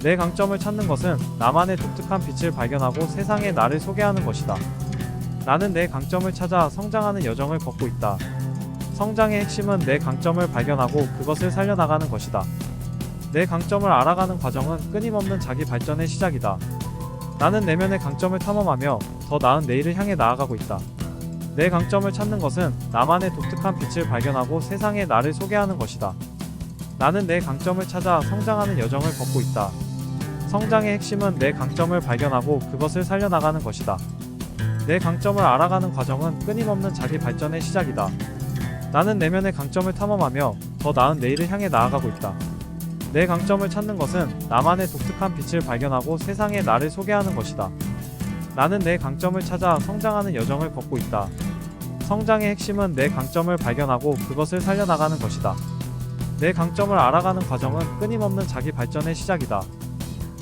내 강점을 찾는 것은 나만의 독특한 빛을 발견하고 세상에 나를 소개하는 것이다. 나는 내 강점을 찾아 성장하는 여정을 걷고 있다. 성장의 핵심은 내 강점을 발견하고 그것을 살려나가는 것이다. 내 강점을 알아가는 과정은 끊임없는 자기 발전의 시작이다. 나는 내면의 강점을 탐험하며 더 나은 내일을 향해 나아가고 있다. 내 강점을 찾는 것은 나만의 독특한 빛을 발견하고 세상에 나를 소개하는 것이다. 나는 내 강점을 찾아 성장하는 여정을 걷고 있다. 성장의 핵심은 내 강점을 발견하고 그것을 살려나가는 것이다. 내 강점을 알아가는 과정은 끊임없는 자기 발전의 시작이다. 나는 내면의 강점을 탐험하며 더 나은 내일을 향해 나아가고 있다. 내 강점을 찾는 것은 나만의 독특한 빛을 발견하고 세상에 나를 소개하는 것이다. 나는 내 강점을 찾아 성장하는 여정을 걷고 있다. 성장의 핵심은 내 강점을 발견하고 그것을 살려나가는 것이다. 내 강점을 알아가는 과정은 끊임없는 자기 발전의 시작이다.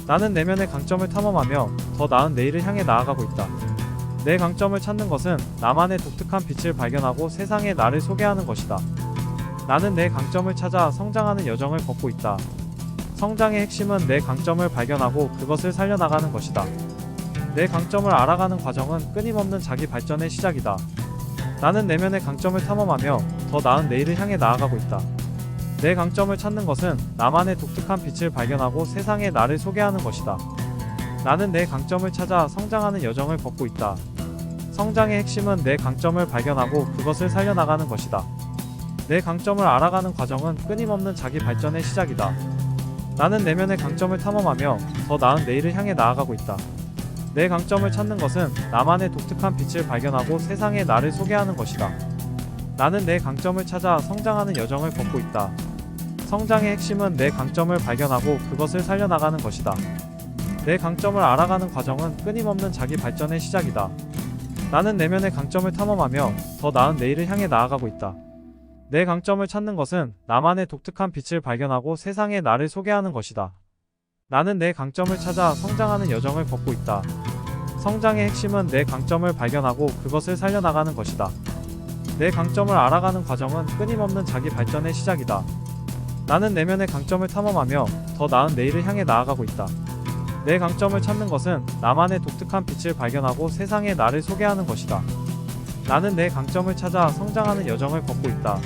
나는 내면의 강점을 탐험하며 더 나은 내일을 향해 나아가고 있다. 내 강점을 찾는 것은 나만의 독특한 빛을 발견하고 세상에 나를 소개하는 것이다. 나는 내 강점을 찾아 성장하는 여정을 걷고 있다. 성장의 핵심은 내 강점을 발견하고 그것을 살려나가는 것이다. 내 강점을 알아가는 과정은 끊임없는 자기 발전의 시작이다. 나는 내면의 강점을 탐험하며 더 나은 내일을 향해 나아가고 있다. 내 강점을 찾는 것은 나만의 독특한 빛을 발견하고 세상에 나를 소개하는 것이다. 나는 내 강점을 찾아 성장하는 여정을 걷고 있다. 성장의 핵심은 내 강점을 발견하고 그것을 살려나가는 것이다. 내 강점을 알아가는 과정은 끊임없는 자기 발전의 시작이다. 나는 내면의 강점을 탐험하며 더 나은 내일을 향해 나아가고 있다. 내 강점을 찾는 것은 나만의 독특한 빛을 발견하고 세상에 나를 소개하는 것이다. 나는 내 강점을 찾아 성장하는 여정을 걷고 있다. 성장의 핵심은 내 강점을 발견하고 그것을 살려나가는 것이다. 내 강점을 알아가는 과정은 끊임없는 자기 발전의 시작이다. 나는 내면의 강점을 탐험하며 더 나은 내일을 향해 나아가고 있다. 내 강점을 찾는 것은 나만의 독특한 빛을 발견하고 세상에 나를 소개하는 것이다. 나는 내 강점을 찾아 성장하는 여정을 걷고 있다. 성장의 핵심은 내 강점을 발견하고 그것을 살려나가는 것이다. 내 강점을 알아가는 과정은 끊임없는 자기 발전의 시작이다. 나는 내면의 강점을 탐험하며 더 나은 내일을 향해 나아가고 있다. 내 강점을 찾는 것은 나만의 독특한 빛을 발견하고 세상에 나를 소개하는 것이다. 나는 내 강점을 찾아 성장하는 여정을 걷고 있다.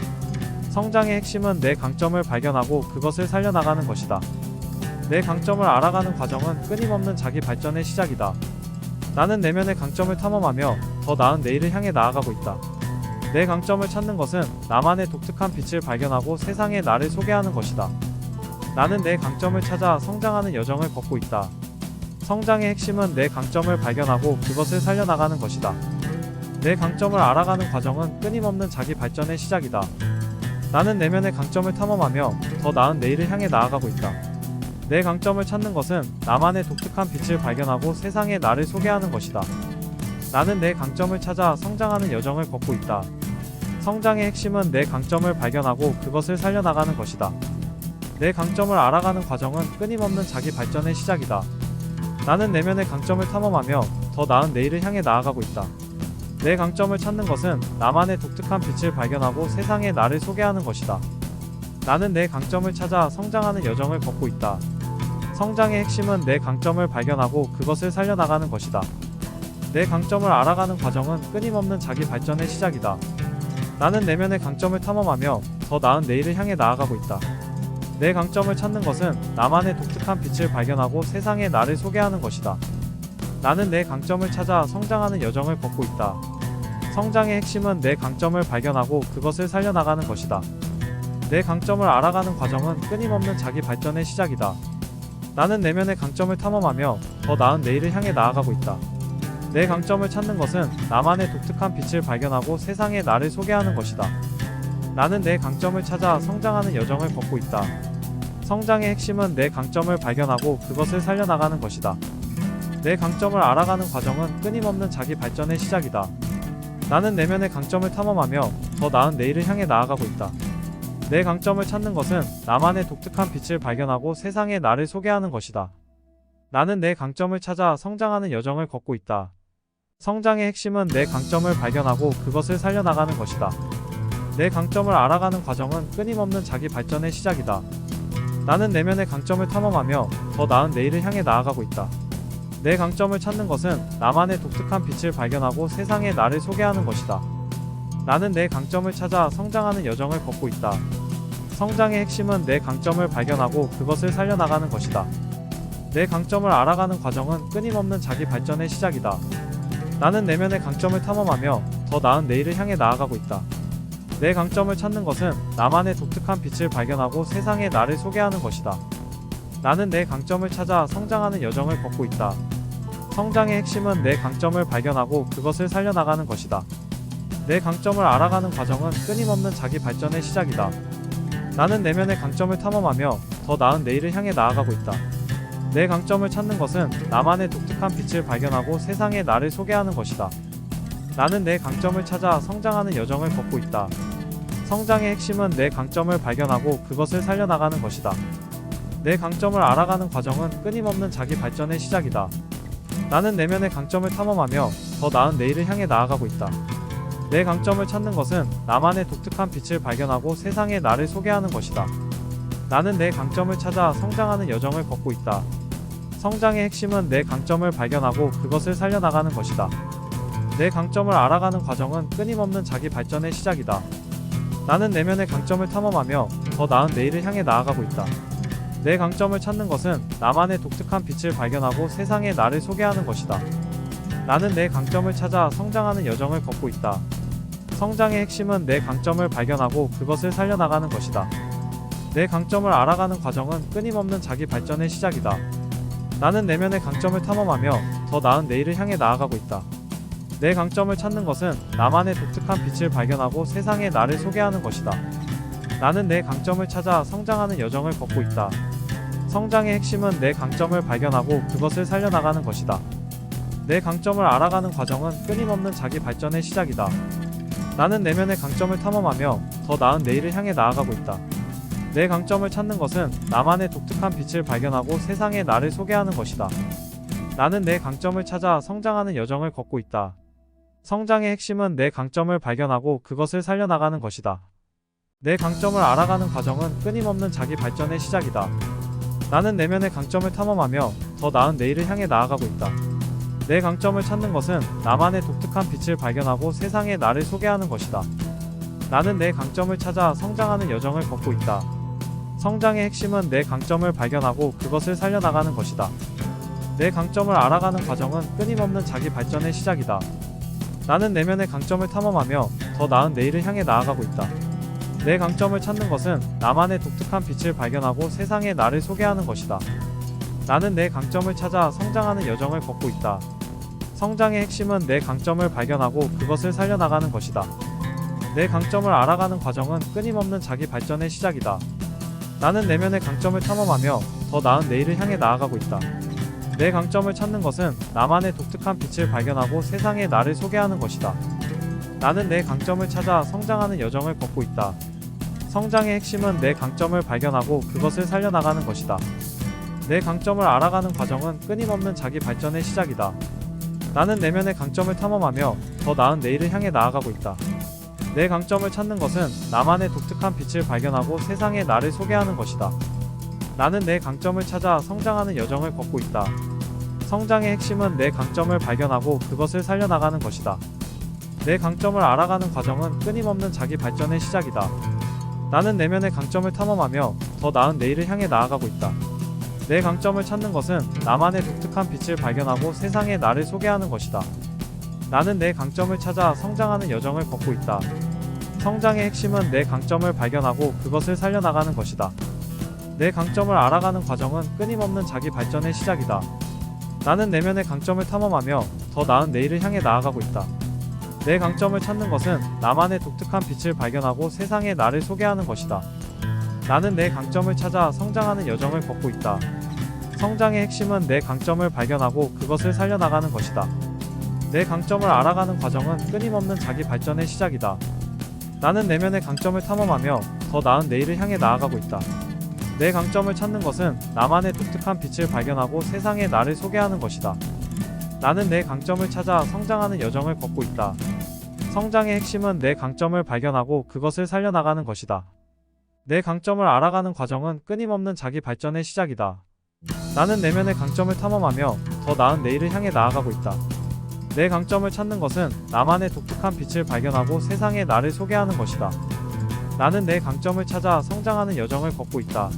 성장의 핵심은 내 강점을 발견하고 그것을 살려나가는 것이다. 내 강점을 알아가는 과정은 끊임없는 자기 발전의 시작이다. 나는 내면의 강점을 탐험하며 더 나은 내일을 향해 나아가고 있다. 내 강점을 찾는 것은 나만의 독특한 빛을 발견하고 세상에 나를 소개하는 것이다. 나는 내 강점을 찾아 성장하는 여정을 걷고 있다. 성장의 핵심은 내 강점을 발견하고 그것을 살려나가는 것이다. 내 강점을 알아가는 과정은 끊임없는 자기 발전의 시작이다. 나는 내면의 강점을 탐험하며 더 나은 내일을 향해 나아가고 있다. 내 강점을 찾는 것은 나만의 독특한 빛을 발견하고 세상에 나를 소개하는 것이다. 나는 내 강점을 찾아 성장하는 여정을 걷고 있다. 성장의 핵심은 내 강점을 발견하고 그것을 살려나가는 것이다. 내 강점을 알아가는 과정은 끊임없는 자기 발전의 시작이다. 나는 내면의 강점을 탐험하며 더 나은 내일을 향해 나아가고 있다. 내 강점을 찾는 것은 나만의 독특한 빛을 발견하고 세상에 나를 소개하는 것이다. 나는 내 강점을 찾아 성장하는 여정을 걷고 있다. 성장의 핵심은 내 강점을 발견하고 그것을 살려나가는 것이다. 내 강점을 알아가는 과정은 끊임없는 자기 발전의 시작이다. 나는 내면의 강점을 탐험하며 더 나은 내일을 향해 나아가고 있다. 내 강점을 찾는 것은 나만의 독특한 빛을 발견하고 세상에 나를 소개하는 것이다. 나는 내 강점을 찾아 성장하는 여정을 걷고 있다. 성장의 핵심은 내 강점을 발견하고 그것을 살려나가는 것이다. 내 강점을 알아가는 과정은 끊임없는 자기 발전의 시작이다. 나는 내면의 강점을 탐험하며 더 나은 내일을 향해 나아가고 있다. 내 강점을 찾는 것은 나만의 독특한 빛을 발견하고 세상에 나를 소개하는 것이다. 나는 내 강점을 찾아 성장하는 여정을 걷고 있다. 성장의 핵심은 내 강점을 발견하고 그것을 살려나가는 것이다. 내 강점을 알아가는 과정은 끊임없는 자기 발전의 시작이다. 나는 내면의 강점을 탐험하며 더 나은 내일을 향해 나아가고 있다. 내 강점을 찾는 것은 나만의 독특한 빛을 발견하고 세상에 나를 소개하는 것이다. 나는 내 강점을 찾아 성장하는 여정을 걷고 있다. 성장의 핵심은 내 강점을 발견하고 그것을 살려나가는 것이다. 내 강점을 알아가는 과정은 끊임없는 자기 발전의 시작이다. 나는 내면의 강점을 탐험하며 더 나은 내일을 향해 나아가고 있다. 내 강점을 찾는 것은 나만의 독특한 빛을 발견하고 세상에 나를 소개하는 것이다. 나는 내 강점을 찾아 성장하는 여정을 걷고 있다. 성장의 핵심은 내 강점을 발견하고 그것을 살려나가는 것이다. 내 강점을 알아가는 과정은 끊임없는 자기 발전의 시작이다. 나는 내면의 강점을 탐험하며 더 나은 내일을 향해 나아가고 있다. 내 강점을 찾는 것은 나만의 독특한 빛을 발견하고 세상에 나를 소개하는 것이다. 나는 내 강점을 찾아 성장하는 여정을 걷고 있다. 성장의 핵심은 내 강점을 발견하고 그것을 살려나가는 것이다. 내 강점을 알아가는 과정은 끊임없는 자기 발전의 시작이다. 나는 내면의 강점을 탐험하며 더 나은 내일을 향해 나아가고 있다. 내 강점을 찾는 것은 나만의 독특한 빛을 발견하고 세상에 나를 소개하는 것이다. 나는 내 강점을 찾아 성장하는 여정을 걷고 있다. 성장의 핵심은 내 강점을 발견하고 그것을 살려나가는 것이다. 내 강점을 알아가는 과정은 끊임없는 자기 발전의 시작이다. 나는 내면의 강점을 탐험하며 더 나은 내일을 향해 나아가고 있다. 내 강점을 찾는 것은 나만의 독특한 빛을 발견하고 세상에 나를 소개하는 것이다. 나는 내 강점을 찾아 성장하는 여정을 걷고 있다. 성장의 핵심은 내 강점을 발견하고 그것을 살려나가는 것이다. 내 강점을 알아가는 과정은 끊임없는 자기 발전의 시작이다. 나는 내면의 강점을 탐험하며 더 나은 내일을 향해 나아가고 있다. 내 강점을 찾는 것은 나만의 독특한 빛을 발견하고 세상에 나를 소개하는 것이다. 나는 내 강점을 찾아 성장하는 여정을 걷고 있다. 성장의 핵심은 내 강점을 발견하고 그것을 살려나가는 것이다. 내 강점을 알아가는 과정은 끊임없는 자기 발전의 시작이다. 나는 내면의 강점을 탐험하며 더 나은 내일을 향해 나아가고 있다. 내 강점을 찾는 것은 나만의 독특한 빛을 발견하고 세상에 나를 소개하는 것이다. 나는 내 강점을 찾아 성장하는 여정을 걷고 있다. 성장의 핵심은 내 강점을 발견하고 그것을 살려나가는 것이다. 내 강점을 알아가는 과정은 끊임없는 자기 발전의 시작이다. 나는 내면의 강점을 탐험하며 더 나은 내일을 향해 나아가고 있다. 내 강점을 찾는 것은 나만의 독특한 빛을 발견하고 세상에 나를 소개하는 것이다. 나는 내 강점을 찾아 성장하는 여정을 걷고 있다. 성장의 핵심은 내 강점을 발견하고 그것을 살려나가는 것이다. 내 강점을 알아가는 과정은 끊임없는 자기 발전의 시작이다. 나는 내면의 강점을 탐험하며 더 나은 내일을 향해 나아가고 있다. 내 강점을 찾는 것은 나만의 독특한 빛을 발견하고 세상에 나를 소개하는 것이다. 나는 내 강점을 찾아 성장하는 여정을 걷고 있다. 성장의 핵심은 내 강점을 발견하고 그것을 살려나가는 것이다. 내 강점을 알아가는 과정은 끊임없는 자기 발전의 시작이다. 나는 내면의 강점을 탐험하며 더 나은 내일을 향해 나아가고 있다. 내 강점을 찾는 것은 나만의 독특한 빛을 발견하고 세상에 나를 소개하는 것이다. 나는 내 강점을 찾아 성장하는 여정을 걷고 있다. 성장의 핵심은 내 강점을 발견하고 그것을 살려나가는 것이다. 내 강점을 알아가는 과정은 끊임없는 자기 발전의 시작이다. 나는 내면의 강점을 탐험하며 더 나은 내일을 향해 나아가고 있다. 내 강점을 찾는 것은 나만의 독특한 빛을 발견하고 세상에 나를 소개하는 것이다. 나는 내 강점을 찾아 성장하는 여정을 걷고 있다. 성장의 핵심은 내 강점을 발견하고 그것을 살려나가는 것이다. 내 강점을 알아가는 과정은 끊임없는 자기 발전의 시작이다. 나는 내면의 강점을 탐험하며 더 나은 내일을 향해 나아가고 있다. 내 강점을 찾는 것은 나만의 독특한 빛을 발견하고 세상에 나를 소개하는 것이다. 나는 내 강점을 찾아 성장하는 여정을 걷고 있다. 성장의 핵심은 내 강점을 발견하고 그것을 살려나가는 것이다. 내 강점을 알아가는 과정은 끊임없는 자기 발전의 시작이다. 나는 내면의 강점을 탐험하며 더 나은 내일을 향해 나아가고 있다. 내 강점을 찾는 것은 나만의 독특한 빛을 발견하고 세상에 나를 소개하는 것이다. 나는 내 강점을 찾아 성장하는 여정을 걷고 있다. 성장의 핵심은 내 강점을 발견하고 그것을 살려나가는 것이다. 내 강점을 알아가는 과정은 끊임없는 자기 발전의 시작이다. 나는 내면의 강점을 탐험하며 더 나은 내일을 향해 나아가고 있다. 내 강점을 찾는 것은 나만의 독특한 빛을 발견하고 세상에 나를 소개하는 것이다. 나는 내 강점을 찾아 성장하는 여정을 걷고 있다. 성장의 핵심은 내 강점을 발견하고 그것을 살려나가는 것이다. 내 강점을 알아가는 과정은 끊임없는 자기 발전의 시작이다. 나는 내면의 강점을 탐험하며 더 나은 내일을 향해 나아가고 있다. 내 강점을 찾는 것은 나만의 독특한 빛을 발견하고 세상에 나를 소개하는 것이다. 나는 내 강점을 찾아 성장하는 여정을 걷고 있다. 성장의 핵심은 내 강점을 발견하고 그것을 살려나가는 것이다. 내 강점을 알아가는 과정은 끊임없는 자기 발전의 시작이다. 나는 내면의 강점을 탐험하며 더 나은 내일을 향해 나아가고 있다. 내 강점을 찾는 것은 나만의 독특한 빛을 발견하고 세상에 나를 소개하는 것이다. 나는 내 강점을 찾아 성장하는 여정을 걷고 있다.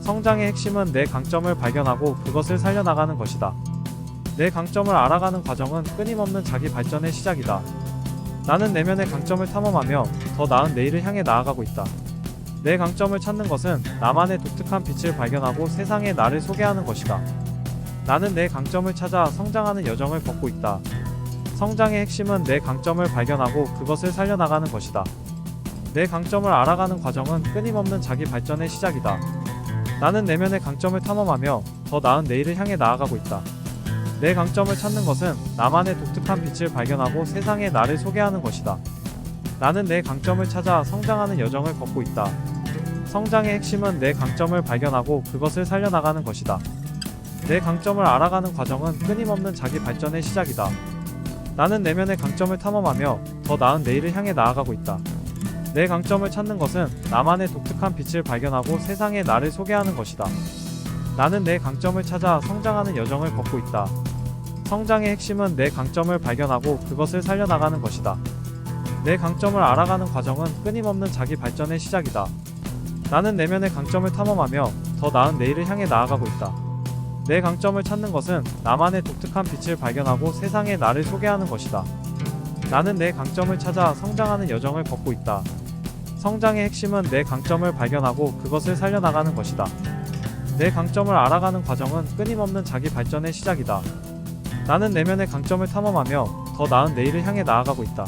성장의 핵심은 내 강점을 발견하고 그것을 살려나가는 것이다. 내 강점을 알아가는 과정은 끊임없는 자기 발전의 시작이다. 나는 내면의 강점을 탐험하며 더 나은 내일을 향해 나아가고 있다. 내 강점을 찾는 것은 나만의 독특한 빛을 발견하고 세상에 나를 소개하는 것이다. 나는 내 강점을 찾아 성장하는 여정을 걷고 있다. 성장의 핵심은 내 강점을 발견하고 그것을 살려나가는 것이다. 내 강점을 알아가는 과정은 끊임없는 자기 발전의 시작이다. 나는 내면의 강점을 탐험하며 더 나은 내일을 향해 나아가고 있다. 내 강점을 찾는 것은 나만의 독특한 빛을 발견하고 세상에 나를 소개하는 것이다. 나는 내 강점을 찾아 성장하는 여정을 걷고 있다. 성장의 핵심은 내 강점을 발견하고 그것을 살려나가는 것이다. 내 강점을 알아가는 과정은 끊임없는 자기 발전의 시작이다. 나는 내면의 강점을 탐험하며 더 나은 내일을 향해 나아가고 있다. 내 강점을 찾는 것은 나만의 독특한 빛을 발견하고 세상에 나를 소개하는 것이다. 나는 내 강점을 찾아 성장하는 여정을 걷고 있다. 성장의 핵심은 내 강점을 발견하고 그것을 살려나가는 것이다. 내 강점을 알아가는 과정은 끊임없는 자기 발전의 시작이다. 나는 내면의 강점을 탐험하며 더 나은 내일을 향해 나아가고 있다. 내 강점을 찾는 것은 나만의 독특한 빛을 발견하고 세상에 나를 소개하는 것이다. 나는 내 강점을 찾아 성장하는 여정을 걷고 있다. 성장의 핵심은 내 강점을 발견하고 그것을 살려나가는 것이다. 내 강점을 알아가는 과정은 끊임없는 자기 발전의 시작이다. 나는 내면의 강점을 탐험하며 더 나은 내일을 향해 나아가고 있다.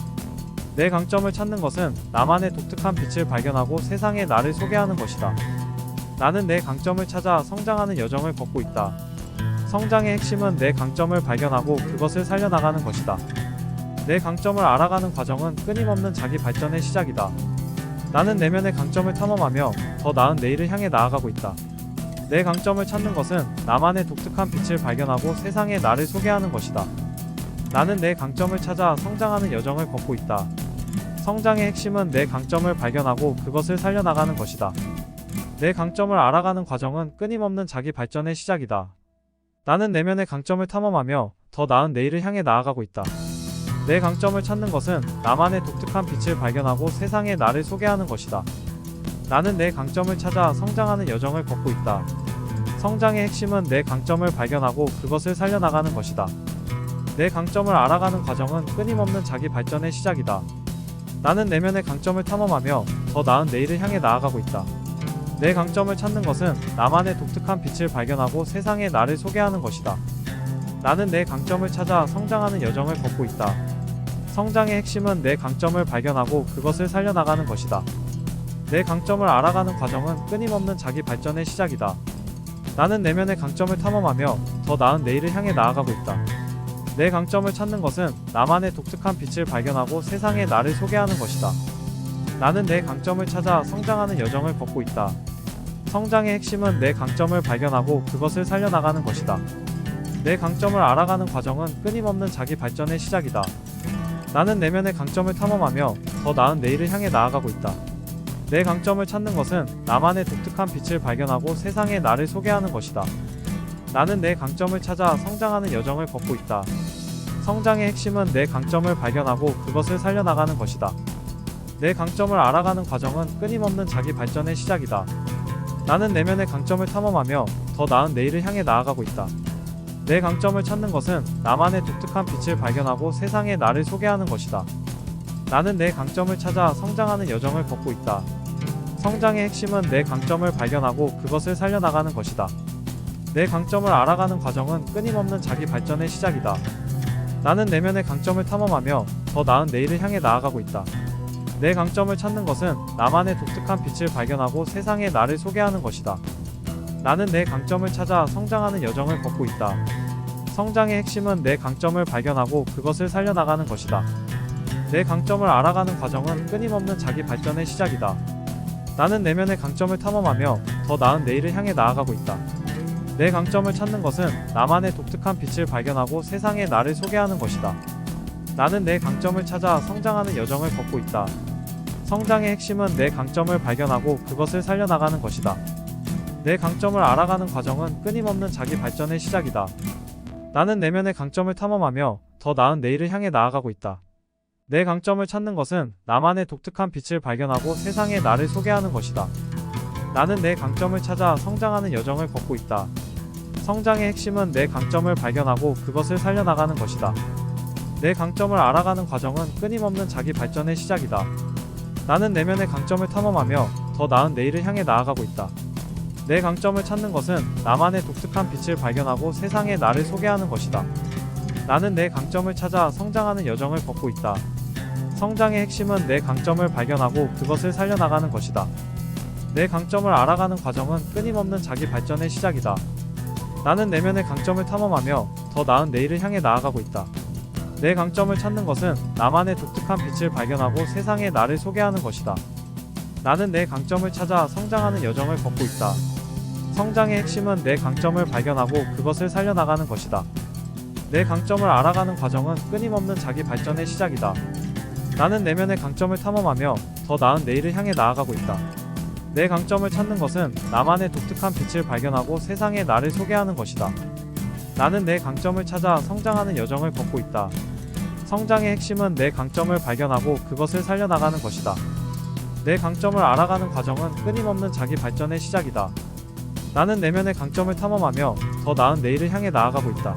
내 강점을 찾는 것은 나만의 독특한 빛을 발견하고 세상에 나를 소개하는 것이다. 나는 내 강점을 찾아 성장하는 여정을 걷고 있다. 성장의 핵심은 내 강점을 발견하고 그것을 살려나가는 것이다. 내 강점을 알아가는 과정은 끊임없는 자기 발전의 시작이다. 나는 내면의 강점을 탐험하며 더 나은 내일을 향해 나아가고 있다. 내 강점을 찾는 것은 나만의 독특한 빛을 발견하고 세상에 나를 소개하는 것이다. 나는 내 강점을 찾아 성장하는 여정을 걷고 있다. 성장의 핵심은 내 강점을 발견하고 그것을 살려나가는 것이다. 내 강점을 알아가는 과정은 끊임없는 자기 발전의 시작이다. 나는 내면의 강점을 탐험하며 더 나은 내일을 향해 나아가고 있다. 내 강점을 찾는 것은 나만의 독특한 빛을 발견하고 세상에 나를 소개하는 것이다. 나는 내 강점을 찾아 성장하는 여정을 걷고 있다. 성장의 핵심은 내 강점을 발견하고 그것을 살려나가는 것이다. 내 강점을 알아가는 과정은 끊임없는 자기 발전의 시작이다. 나는 내면의 강점을 탐험하며 더 나은 내일을 향해 나아가고 있다. 내 강점을 찾는 것은 나만의 독특한 빛을 발견하고 세상에 나를 소개하는 것이다. 나는 내 강점을 찾아 성장하는 여정을 걷고 있다. 성장의 핵심은 내 강점을 발견하고 그것을 살려나가는 것이다. 내 강점을 알아가는 과정은 끊임없는 자기 발전의 시작이다. 나는 내면의 강점을 탐험하며 더 나은 내일을 향해 나아가고 있다. 내 강점을 찾는 것은 나만의 독특한 빛을 발견하고 세상에 나를 소개하는 것이다. 나는 내 강점을 찾아 성장하는 여정을 걷고 있다. 성장의 핵심은 내 강점을 발견하고 그것을 살려나가는 것이다. 내 강점을 알아가는 과정은 끊임없는 자기 발전의 시작이다. 나는 내면의 강점을 탐험하며 더 나은 내일을 향해 나아가고 있다. 내 강점을 찾는 것은 나만의 독특한 빛을 발견하고 세상에 나를 소개하는 것이다. 나는 내 강점을 찾아 성장하는 여정을 걷고 있다. 성장의 핵심은 내 강점을 발견하고 그것을 살려나가는 것이다. 내 강점을 알아가는 과정은 끊임없는 자기 발전의 시작이다. 나는 내면의 강점을 탐험하며 더 나은 내일을 향해 나아가고 있다. 내 강점을 찾는 것은 나만의 독특한 빛을 발견하고 세상에 나를 소개하는 것이다. 나는 내 강점을 찾아 성장하는 여정을 걷고 있다. 성장의 핵심은 내 강점을 발견하고 그것을 살려나가는 것이다. 내 강점을 알아가는 과정은 끊임없는 자기 발전의 시작이다. 나는 내면의 강점을 탐험하며 더 나은 내일을 향해 나아가고 있다. 내 강점을 찾는 것은 나만의 독특한 빛을 발견하고 세상에 나를 소개하는 것이다. 나는 내 강점을 찾아 성장하는 여정을 걷고 있다. 성장의 핵심은 내 강점을 발견하고 그것을 살려나가는 것이다. 내 강점을 알아가는 과정은 끊임없는 자기 발전의 시작이다. 나는 내면의 강점을 탐험하며 더 나은 내일을 향해 나아가고 있다. 내 강점을 찾는 것은 나만의 독특한 빛을 발견하고 세상에 나를 소개하는 것이다. 나는 내 강점을 찾아 성장하는 여정을 걷고 있다. 성장의 핵심은 내 강점을 발견하고 그것을 살려나가는 것이다. 내 강점을 알아가는 과정은 끊임없는 자기 발전의 시작이다. 나는 내면의 강점을 탐험하며 더 나은 내일을 향해 나아가고 있다. 내 강점을 찾는 것은 나만의 독특한 빛을 발견하고 세상에 나를 소개하는 것이다. 나는 내 강점을 찾아 성장하는 여정을 걷고 있다. 성장의 핵심은 내 강점을 발견하고 그것을 살려나가는 것이다. 내 강점을 알아가는 과정은 끊임없는 자기 발전의 시작이다. 나는 내면의 강점을 탐험하며 더 나은 내일을 향해 나아가고 있다. 내 강점을 찾는 것은 나만의 독특한 빛을 발견하고 세상에 나를 소개하는 것이다. 나는 내 강점을 찾아 성장하는 여정을 걷고 있다. 성장의 핵심은 내 강점을 발견하고 그것을 살려나가는 것이다. 내 강점을 알아가는 과정은 끊임없는 자기 발전의 시작이다. 나는 내면의 강점을 탐험하며 더 나은 내일을 향해 나아가고 있다. 내 강점을 찾는 것은 나만의 독특한 빛을 발견하고 세상에 나를 소개하는 것이다. 나는 내 강점을 찾아 성장하는 여정을 걷고 있다. 성장의 핵심은 내 강점을 발견하고 그것을 살려나가는 것이다. 내 강점을 알아가는 과정은 끊임없는 자기 발전의 시작이다. 나는 내면의 강점을 탐험하며 더 나은 내일을 향해 나아가고 있다. 내 강점을 찾는 것은 나만의 독특한 빛을 발견하고 세상에 나를 소개하는 것이다. 나는 내 강점을 찾아 성장하는 여정을 걷고 있다. 성장의 핵심은 내 강점을 발견하고 그것을 살려나가는 것이다. 내 강점을 알아가는 과정은 끊임없는 자기 발전의 시작이다. 나는 내면의 강점을 탐험하며 더 나은 내일을 향해 나아가고 있다.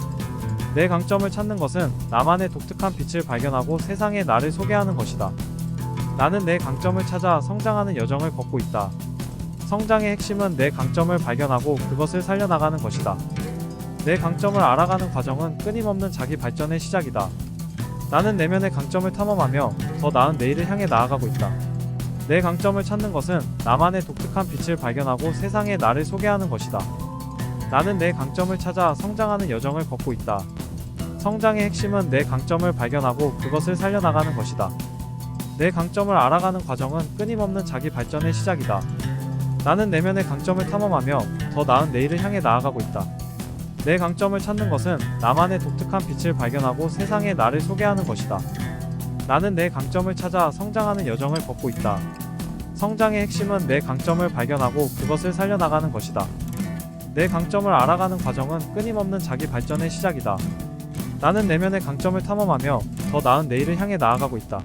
내 강점을 찾는 것은 나만의 독특한 빛을 발견하고 세상에 나를 소개하는 것이다. 나는 내 강점을 찾아 성장하는 여정을 걷고 있다. 성장의 핵심은 내 강점을 발견하고 그것을 살려나가는 것이다. 내 강점을 알아가는 과정은 끊임없는 자기 발전의 시작이다. 나는 내면의 강점을 탐험하며 더 나은 내일을 향해 나아가고 있다. 내 강점을 찾는 것은 나만의 독특한 빛을 발견하고 세상에 나를 소개하는 것이다. 나는 내 강점을 찾아 성장하는 여정을 걷고 있다. 성장의 핵심은 내 강점을 발견하고 그것을 살려나가는 것이다. 내 강점을 알아가는 과정은 끊임없는 자기 발전의 시작이다. 나는 내면의 강점을 탐험하며 더 나은 내일을 향해 나아가고 있다. 내 강점을 찾는 것은 나만의 독특한 빛을 발견하고 세상에 나를 소개하는 것이다. 나는 내 강점을 찾아 성장하는 여정을 걷고 있다. 성장의 핵심은 내 강점을 발견하고 그것을 살려나가는 것이다. 내 강점을 알아가는 과정은 끊임없는 자기 발전의 시작이다. 나는 내면의 강점을 탐험하며 더 나은 내일을 향해 나아가고 있다.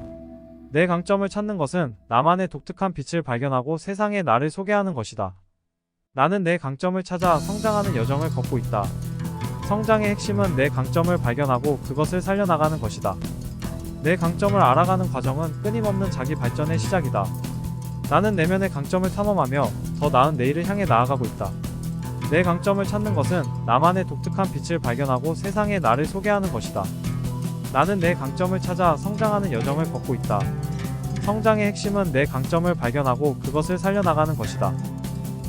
내 강점을 찾는 것은 나만의 독특한 빛을 발견하고 세상에 나를 소개하는 것이다. 나는 내 강점을 찾아 성장하는 여정을 걷고 있다. 성장의 핵심은 내 강점을 발견하고 그것을 살려나가는 것이다. 내 강점을 알아가는 과정은 끊임없는 자기 발전의 시작이다. 나는 내면의 강점을 탐험하며 더 나은 내일을 향해 나아가고 있다. 내 강점을 찾는 것은 나만의 독특한 빛을 발견하고 세상에 나를 소개하는 것이다. 나는 내 강점을 찾아 성장하는 여정을 걷고 있다. 성장의 핵심은 내 강점을 발견하고 그것을 살려나가는 것이다.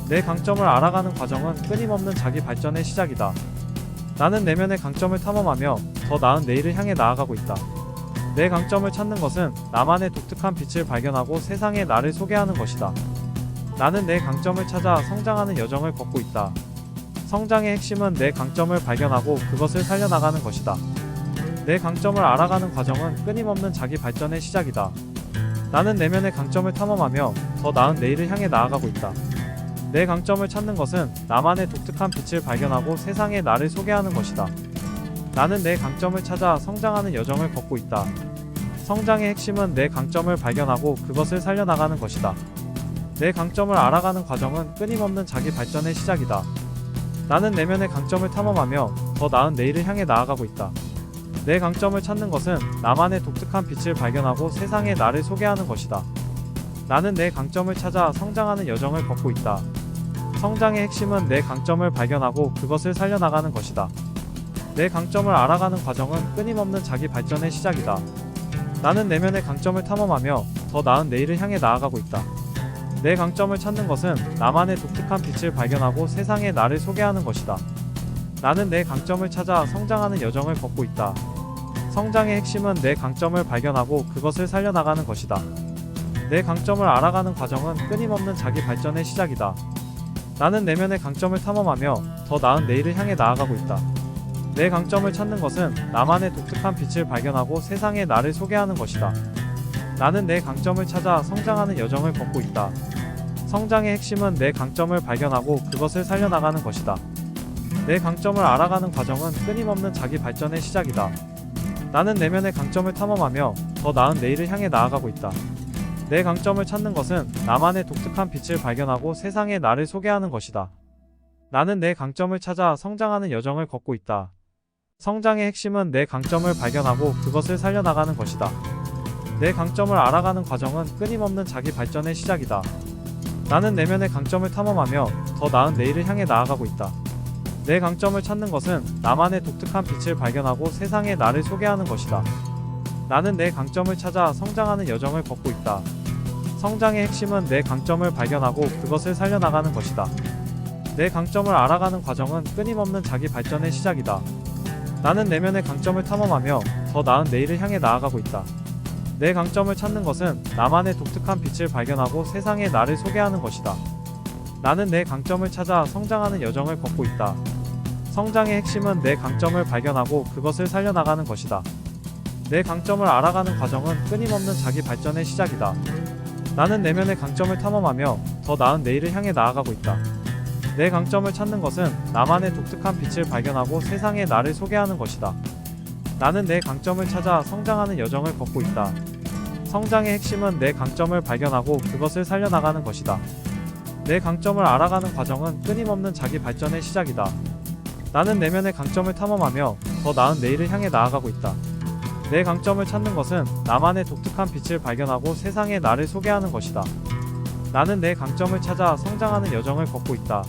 내 강점을 알아가는 과정은 끊임없는 자기 발전의 시작이다. 나는 내면의 강점을 탐험하며 더 나은 내일을 향해 나아가고 있다. 내 강점을 찾는 것은 나만의 독특한 빛을 발견하고 세상에 나를 소개하는 것이다. 나는 내 강점을 찾아 성장하는 여정을 걷고 있다. 성장의 핵심은 내 강점을 발견하고 그것을 살려나가는 것이다. 내 강점을 알아가는 과정은 끊임없는 자기 발전의 시작이다. 나는 내면의 강점을 탐험하며 더 나은 내일을 향해 나아가고 있다. 내 강점을 찾는 것은 나만의 독특한 빛을 발견하고 세상에 나를 소개하는 것이다. 나는 내 강점을 찾아 성장하는 여정을 걷고 있다. 성장의 핵심은 내 강점을 발견하고 그것을 살려나가는 것이다. 내 강점을 알아가는 과정은 끊임없는 자기 발전의 시작이다. 나는 내면의 강점을 탐험하며 더 나은 내일을 향해 나아가고 있다. 내 강점을 찾는 것은 나만의 독특한 빛을 발견하고 세상에 나를 소개하는 것이다. 나는 내 강점을 찾아 성장하는 여정을 걷고 있다. 성장의 핵심은 내 강점을 발견하고 그것을 살려나가는 것이다. 내 강점을 알아가는 과정은 끊임없는 자기 발전의 시작이다. 나는 내면의 강점을 탐험하며 더 나은 내일을 향해 나아가고 있다. 내 강점을 찾는 것은 나만의 독특한 빛을 발견하고 세상에 나를 소개하는 것이다. 나는 내 강점을 찾아 성장하는 여정을 걷고 있다. 성장의 핵심은 내 강점을 발견하고 그것을 살려나가는 것이다. 내 강점을 알아가는 과정은 끊임없는 자기 발전의 시작이다. 나는 내면의 강점을 탐험하며 더 나은 내일을 향해 나아가고 있다. 내 강점을 찾는 것은 나만의 독특한 빛을 발견하고 세상에 나를 소개하는 것이다. 나는 내 강점을 찾아 성장하는 여정을 걷고 있다. 성장의 핵심은 내 강점을 발견하고 그것을 살려나가는 것이다. 내 강점을 알아가는 과정은 끊임없는 자기 발전의 시작이다. 나는 내면의 강점을 탐험하며 더 나은 내일을 향해 나아가고 있다. 내 강점을 찾는 것은 나만의 독특한 빛을 발견하고 세상에 나를 소개하는 것이다. 나는 내 강점을 찾아 성장하는 여정을 걷고 있다. 성장의 핵심은 내 강점을 발견하고 그것을 살려나가는 것이다. 내 강점을 알아가는 과정은 끊임없는 자기 발전의 시작이다. 나는 내면의 강점을 탐험하며 더 나은 내일을 향해 나아가고 있다. 내 강점을 찾는 것은 나만의 독특한 빛을 발견하고 세상에 나를 소개하는 것이다. 나는 내 강점을 찾아 성장하는 여정을 걷고 있다. 성장의 핵심은 내 강점을 발견하고 그것을 살려나가는 것이다. 내 강점을 알아가는 과정은 끊임없는 자기 발전의 시작이다. 나는 내면의 강점을 탐험하며 더 나은 내일을 향해 나아가고 있다. 내 강점을 찾는 것은 나만의 독특한 빛을 발견하고 세상에 나를 소개하는 것이다. 나는 내 강점을 찾아 성장하는 여정을 걷고 있다. 성장의 핵심은 내 강점을 발견하고 그것을 살려나가는 것이다. 내 강점을 알아가는 과정은 끊임없는 자기 발전의 시작이다. 나는 내면의 강점을 탐험하며 더 나은 내일을 향해 나아가고 있다. 내 강점을 찾는 것은 나만의 독특한 빛을 발견하고 세상에 나를 소개하는 것이다. 나는 내 강점을 찾아 성장하는 여정을 걷고 있다. 성장의 핵심은 내 강점을 발견하고 그것을 살려나가는 것이다. 내 강점을 알아가는 과정은 끊임없는 자기 발전의 시작이다. 나는 내면의 강점을 탐험하며 더 나은 내일을 향해 나아가고 있다. 내 강점을 찾는 것은 나만의 독특한 빛을 발견하고 세상에 나를 소개하는 것이다. 나는 내 강점을 찾아 성장하는 여정을 걷고 있다.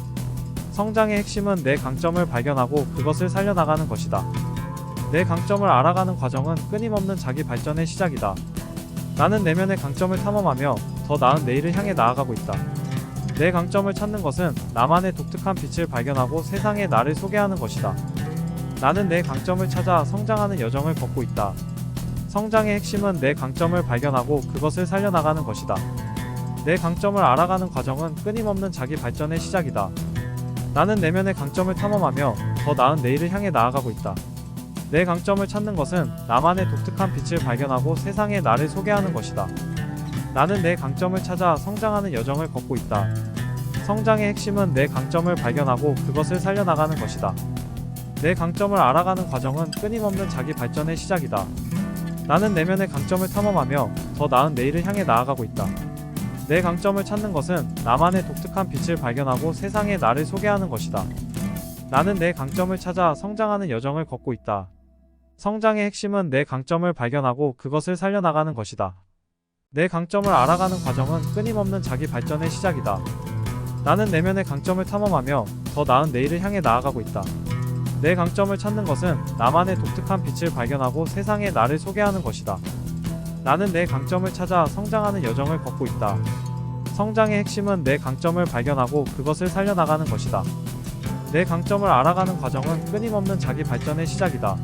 성장의 핵심은 내 강점을 발견하고 그것을 살려나가는 것이다. 내 강점을 알아가는 과정은 끊임없는 자기 발전의 시작이다. 나는 내면의 강점을 탐험하며 더 나은 내일을 향해 나아가고 있다. 내 강점을 찾는 것은 나만의 독특한 빛을 발견하고 세상에 나를 소개하는 것이다. 나는 내 강점을 찾아 성장하는 여정을 걷고 있다. 성장의 핵심은 내 강점을 발견하고 그것을 살려나가는 것이다. 내 강점을 알아가는 과정은 끊임없는 자기 발전의 시작이다. 나는 내면의 강점을 탐험하며 더 나은 내일을 향해 나아가고 있다. 내 강점을 찾는 것은 나만의 독특한 빛을 발견하고 세상에 나를 소개하는 것이다. 나는 내 강점을 찾아 성장하는 여정을 걷고 있다. 성장의 핵심은 내 강점을 발견하고 그것을 살려나가는 것이다. 내 강점을 알아가는 과정은 끊임없는 자기 발전의 시작이다. 나는 내면의 강점을 탐험하며 더 나은 내일을 향해 나아가고 있다. 내 강점을 찾는 것은 나만의 독특한 빛을 발견하고 세상에 나를 소개하는 것이다. 나는 내 강점을 찾아 성장하는 여정을 걷고 있다. 성장의 핵심은 내 강점을 발견하고 그것을 살려나가는 것이다. 내 강점을 알아가는 과정은 끊임없는 자기 발전의 시작이다. 나는 내면의 강점을 탐험하며 더 나은 내일을 향해 나아가고 있다. 내 강점을 찾는 것은 나만의 독특한 빛을 발견하고 세상에 나를 소개하는 것이다. 나는 내 강점을 찾아 성장하는 여정을 걷고 있다. 성장의 핵심은 내 강점을 발견하고 그것을 살려나가는 것이다. 내 강점을 알아가는 과정은 끊임없는 자기 발전의 시작이다.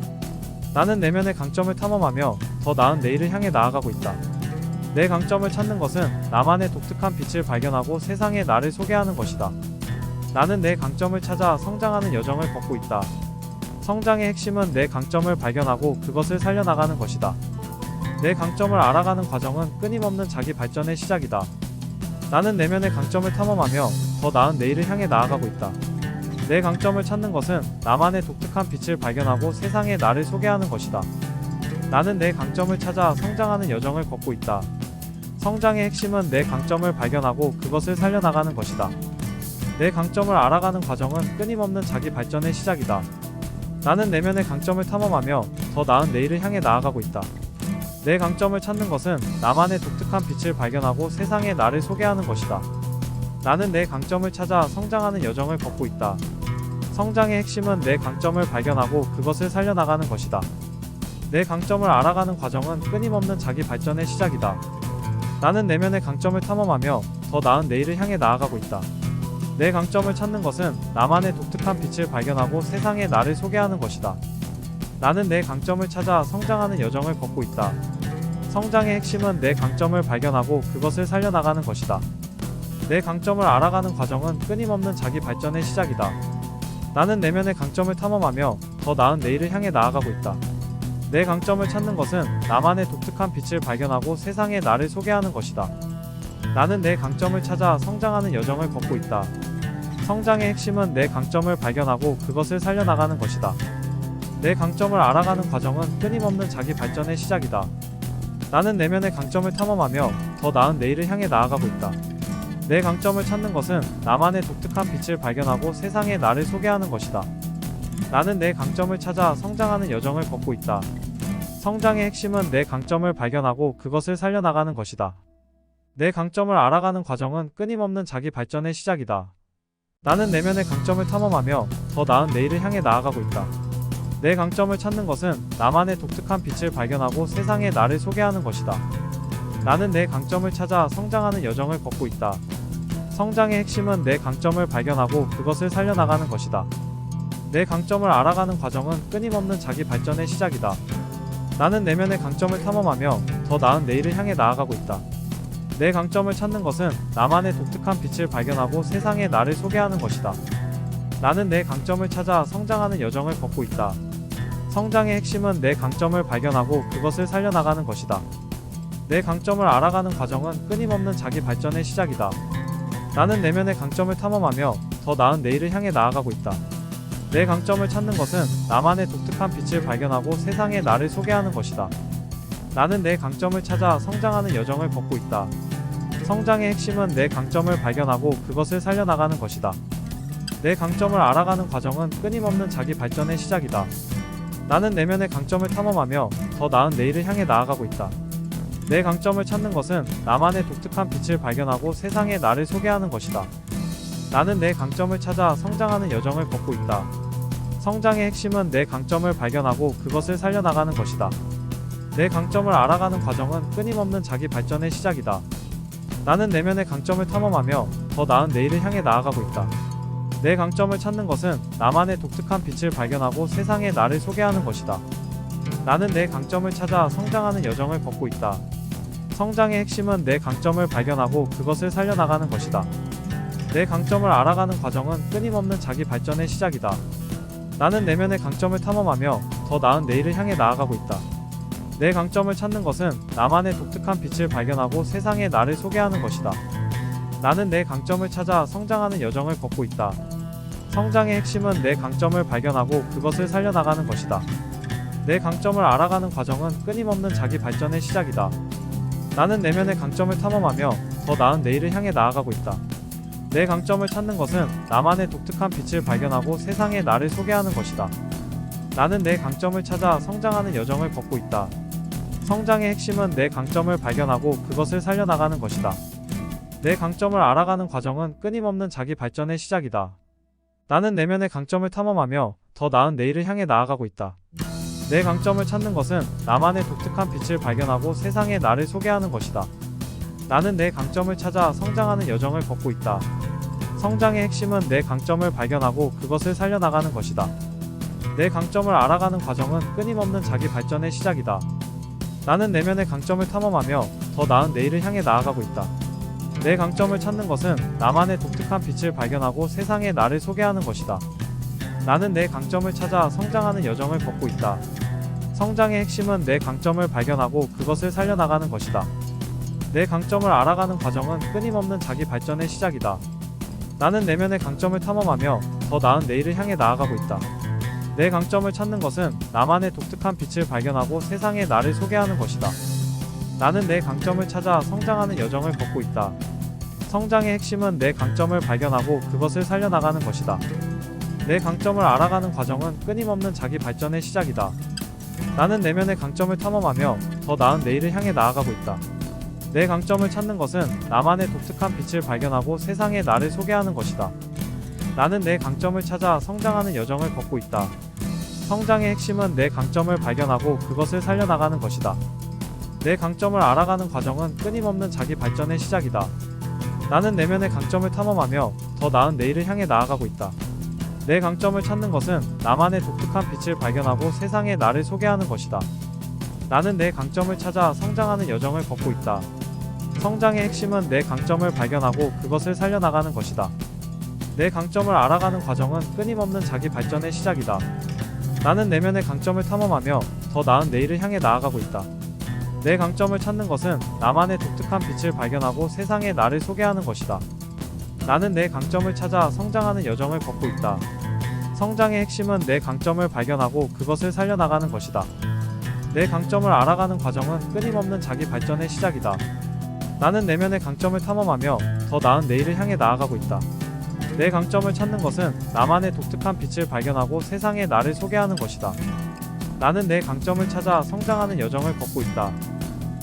나는 내면의 강점을 탐험하며 더 나은 내일을 향해 나아가고 있다. 내 강점을 찾는 것은 나만의 독특한 빛을 발견하고 세상에 나를 소개하는 것이다. 나는 내 강점을 찾아 성장하는 여정을 걷고 있다. 성장의 핵심은 내 강점을 발견하고 그것을 살려나가는 것이다. 내 강점을 알아가는 과정은 끊임없는 자기 발전의 시작이다. 나는 내면의 강점을 탐험하며 더 나은 내일을 향해 나아가고 있다. 내 강점을 찾는 것은 나만의 독특한 빛을 발견하고 세상에 나를 소개하는 것이다. 나는 내 강점을 찾아 성장하는 여정을 걷고 있다. 성장의 핵심은 내 강점을 발견하고 그것을 살려나가는 것이다. 내 강점을 알아가는 과정은 끊임없는 자기 발전의 시작이다. 나는 내면의 강점을 탐험하며 더 나은 내일을 향해 나아가고 있다. 내 강점을 찾는 것은 나만의 독특한 빛을 발견하고 세상에 나를 소개하는 것이다. 나는 내 강점을 찾아 성장하는 여정을 걷고 있다. 성장의 핵심은 내 강점을 발견하고 그것을 살려나가는 것이다. 내 강점을 알아가는 과정은 끊임없는 자기 발전의 시작이다. 나는 내면의 강점을 탐험하며 더 나은 내일을 향해 나아가고 있다. 내 강점을 찾는 것은 나만의 독특한 빛을 발견하고 세상에 나를 소개하는 것이다. 나는 내 강점을 찾아 성장하는 여정을 걷고 있다. 성장의 핵심은 내 강점을 발견하고 그것을 살려나가는 것이다. 내 강점을 알아가는 과정은 끊임없는 자기 발전의 시작이다. 나는 내면의 강점을 탐험하며 더 나은 내일을 향해 나아가고 있다. 내 강점을 찾는 것은 나만의 독특한 빛을 발견하고 세상에 나를 소개하는 것이다. 나는 내 강점을 찾아 성장하는 여정을 걷고 있다. 성장의 핵심은 내 강점을 발견하고 그것을 살려나가는 것이다. 내 강점을 알아가는 과정은 끊임없는 자기 발전의 시작이다. 나는 내면의 강점을 탐험하며 더 나은 내일을 향해 나아가고 있다. 내 강점을 찾는 것은 나만의 독특한 빛을 발견하고 세상에 나를 소개하는 것이다. 나는 내 강점을 찾아 성장하는 여정을 걷고 있다. 성장의 핵심은 내 강점을 발견하고 그것을 살려나가는 것이다. 내 강점을 알아가는 과정은 끊임없는 자기 발전의 시작이다. 나는 내면의 강점을 탐험하며 더 나은 내일을 향해 나아가고 있다. 내 강점을 찾는 것은 나만의 독특한 빛을 발견하고 세상에 나를 소개하는 것이다. 나는 내 강점을 찾아 성장하는 여정을 걷고 있다. 성장의 핵심은 내 강점을 발견하고 그것을 살려나가는 것이다. 내 강점을 알아가는 과정은 끊임없는 자기 발전의 시작이다. 나는 내면의 강점을 탐험하며 더 나은 내일을 향해 나아가고 있다. 내 강점을 찾는 것은 나만의 독특한 빛을 발견하고 세상에 나를 소개하는 것이다. 나는 내 강점을 찾아 성장하는 여정을 걷고 있다. 성장의 핵심은 내 강점을 발견하고 그것을 살려나가는 것이다. 내 강점을 알아가는 과정은 끊임없는 자기 발전의 시작이다. 나는 내면의 강점을 탐험하며 더 나은 내일을 향해 나아가고 있다. 내 강점을 찾는 것은 나만의 독특한 빛을 발견하고 세상에 나를 소개하는 것이다. 나는 내 강점을 찾아 성장하는 여정을 걷고 있다. 성장의 핵심은 내 강점을 발견하고 그것을 살려나가는 것이다. 내 강점을 알아가는 과정은 끊임없는 자기 발전의 시작이다. 나는 내면의 강점을 탐험하며 더 나은 내일을 향해 나아가고 있다. 내 강점을 찾는 것은 나만의 독특한 빛을 발견하고 세상에 나를 소개하는 것이다. 나는 내 강점을 찾아 성장하는 여정을 걷고 있다. 성장의 핵심은 내 강점을 발견하고 그것을 살려나가는 것이다. 내 강점을 알아가는 과정은 끊임없는 자기 발전의 시작이다. 나는 내면의 강점을 탐험하며 더 나은 내일을 향해 나아가고 있다. 내 강점을 찾는 것은 나만의 독특한 빛을 발견하고 세상에 나를 소개하는 것이다. 나는 내 강점을 찾아 성장하는 여정을 걷고 있다. 성장의 핵심은 내 강점을 발견하고 그것을 살려나가는 것이다. 내 강점을 알아가는 과정은 끊임없는 자기 발전의 시작이다. 나는 내면의 강점을 탐험하며 더 나은 내일을 향해 나아가고 있다. 내 강점을 찾는 것은 나만의 독특한 빛을 발견하고 세상에 나를 소개하는 것이다. 나는 내 강점을 찾아 성장하는 여정을 걷고 있다. 성장의 핵심은 내 강점을 발견하고 그것을 살려나가는 것이다. 내 강점을 알아가는 과정은 끊임없는 자기 발전의 시작이다. 나는 내면의 강점을 탐험하며 더 나은 내일을 향해 나아가고 있다. 내 강점을 찾는 것은 나만의 독특한 빛을 발견하고 세상에 나를 소개하는 것이다. 나는 내 강점을 찾아 성장하는 여정을 걷고 있다. 성장의 핵심은 내 강점을 발견하고 그것을 살려나가는 것이다. 내 강점을 알아가는 과정은 끊임없는 자기 발전의 시작이다. 나는 내면의 강점을 탐험하며 더 나은 내일을 향해 나아가고 있다. 내 강점을 찾는 것은 나만의 독특한 빛을 발견하고 세상에 나를 소개하는 것이다. 나는 내 강점을 찾아 성장하는 여정을 걷고 있다. 성장의 핵심은 내 강점을 발견하고 그것을 살려나가는 것이다. 내 강점을 알아가는 과정은 끊임없는 자기 발전의 시작이다. 나는 내면의 강점을 탐험하며 더 나은 내일을 향해 나아가고 있다. 내 강점을 찾는 것은 나만의 독특한 빛을 발견하고 세상에 나를 소개하는 것이다. 나는 내 강점을 찾아 성장하는 여정을 걷고 있다. 성장의 핵심은 내 강점을 발견하고 그것을 살려나가는 것이다. 내 강점을 알아가는 과정은 끊임없는 자기 발전의 시작이다. 나는 내면의 강점을 탐험하며 더 나은 내일을 향해 나아가고 있다. 내 강점을 찾는 것은 나만의 독특한 빛을 발견하고 세상에 나를 소개하는 것이다. 나는 내 강점을 찾아 성장하는 여정을 걷고 있다. 성장의 핵심은 내 강점을 발견하고 그것을 살려나가는 것이다. 내 강점을 알아가는 과정은 끊임없는 자기 발전의 시작이다. 나는 내면의 강점을 탐험하며 더 나은 내일을 향해 나아가고 있다. 내 강점을 찾는 것은 나만의 독특한 빛을 발견하고 세상에 나를 소개하는 것이다. 나는 내 강점을 찾아 성장하는 여정을 걷고 있다. 성장의 핵심은 내 강점을 발견하고 그것을 살려나가는 것이다. 내 강점을 알아가는 과정은 끊임없는 자기 발전의 시작이다. 나는 내면의 강점을 탐험하며 더 나은 내일을 향해 나아가고 있다. 내 강점을 찾는 것은 나만의 독특한 빛을 발견하고 세상에 나를 소개하는 것이다. 나는 내 강점을 찾아 성장하는 여정을 걷고 있다. 성장의 핵심은 내 강점을 발견하고 그것을 살려나가는 것이다. 내 강점을 알아가는 과정은 끊임없는 자기 발전의 시작이다. 나는 내면의 강점을 탐험하며 더 나은 내일을 향해 나아가고 있다. 내 강점을 찾는 것은 나만의 독특한 빛을 발견하고 세상에 나를 소개하는 것이다. 나는 내 강점을 찾아 성장하는 여정을 걷고 있다. 성장의 핵심은 내 강점을 발견하고 그것을 살려나가는 것이다. 내 강점을 알아가는 과정은 끊임없는 자기 발전의 시작이다. 나는 내면의 강점을 탐험하며 더 나은 내일을 향해 나아가고 있다. 내 강점을 찾는 것은 나만의 독특한 빛을 발견하고 세상에 나를 소개하는 것이다. 나는 내 강점을 찾아 성장하는 여정을 걷고 있다.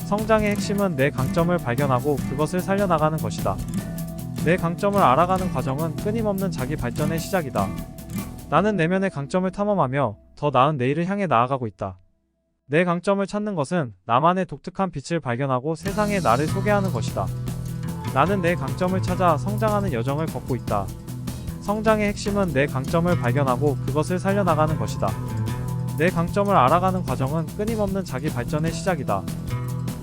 성장의 핵심은 내 강점을 발견하고 그것을 살려나가는 것이다. 내 강점을 알아가는 과정은 끊임없는 자기 발전의 시작이다. 나는 내면의 강점을 탐험하며 더 나은 내일을 향해 나아가고 있다. 내 강점을 찾는 것은 나만의 독특한 빛을 발견하고 세상에 나를 소개하는 것이다. 나는 내 강점을 찾아 성장하는 여정을 걷고 있다. 성장의 핵심은 내 강점을 발견하고 그것을 살려나가는 것이다. 내 강점을 알아가는 과정은 끊임없는 자기 발전의 시작이다.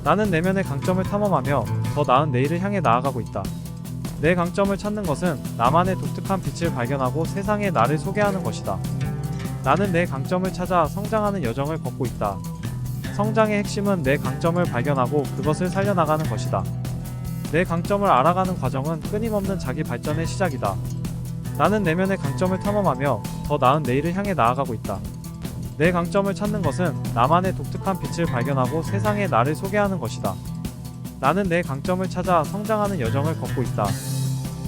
나는 내면의 강점을 탐험하며 더 나은 내일을 향해 나아가고 있다. 내 강점을 찾는 것은 나만의 독특한 빛을 발견하고 세상에 나를 소개하는 것이다. 나는 내 강점을 찾아 성장하는 여정을 걷고 있다. 성장의 핵심은 내 강점을 발견하고 그것을 살려나가는 것이다. 내 강점을 알아가는 과정은 끊임없는 자기 발전의 시작이다. 나는 내면의 강점을 탐험하며 더 나은 내일을 향해 나아가고 있다. 내 강점을 찾는 것은 나만의 독특한 빛을 발견하고 세상에 나를 소개하는 것이다. 나는 내 강점을 찾아 성장하는 여정을 걷고 있다.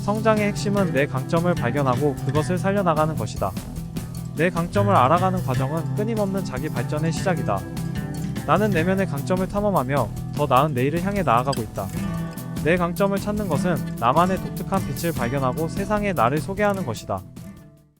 성장의 핵심은 내 강점을 발견하고 그것을 살려나가는 것이다. 내 강점을 알아가는 과정은 끊임없는 자기 발전의 시작이다. 나는 내면의 강점을 탐험하며 더 나은 내일을 향해 나아가고 있다. 내 강점을 찾는 것은 나만의 독특한 빛을 발견하고 세상에 나를 소개하는 것이다.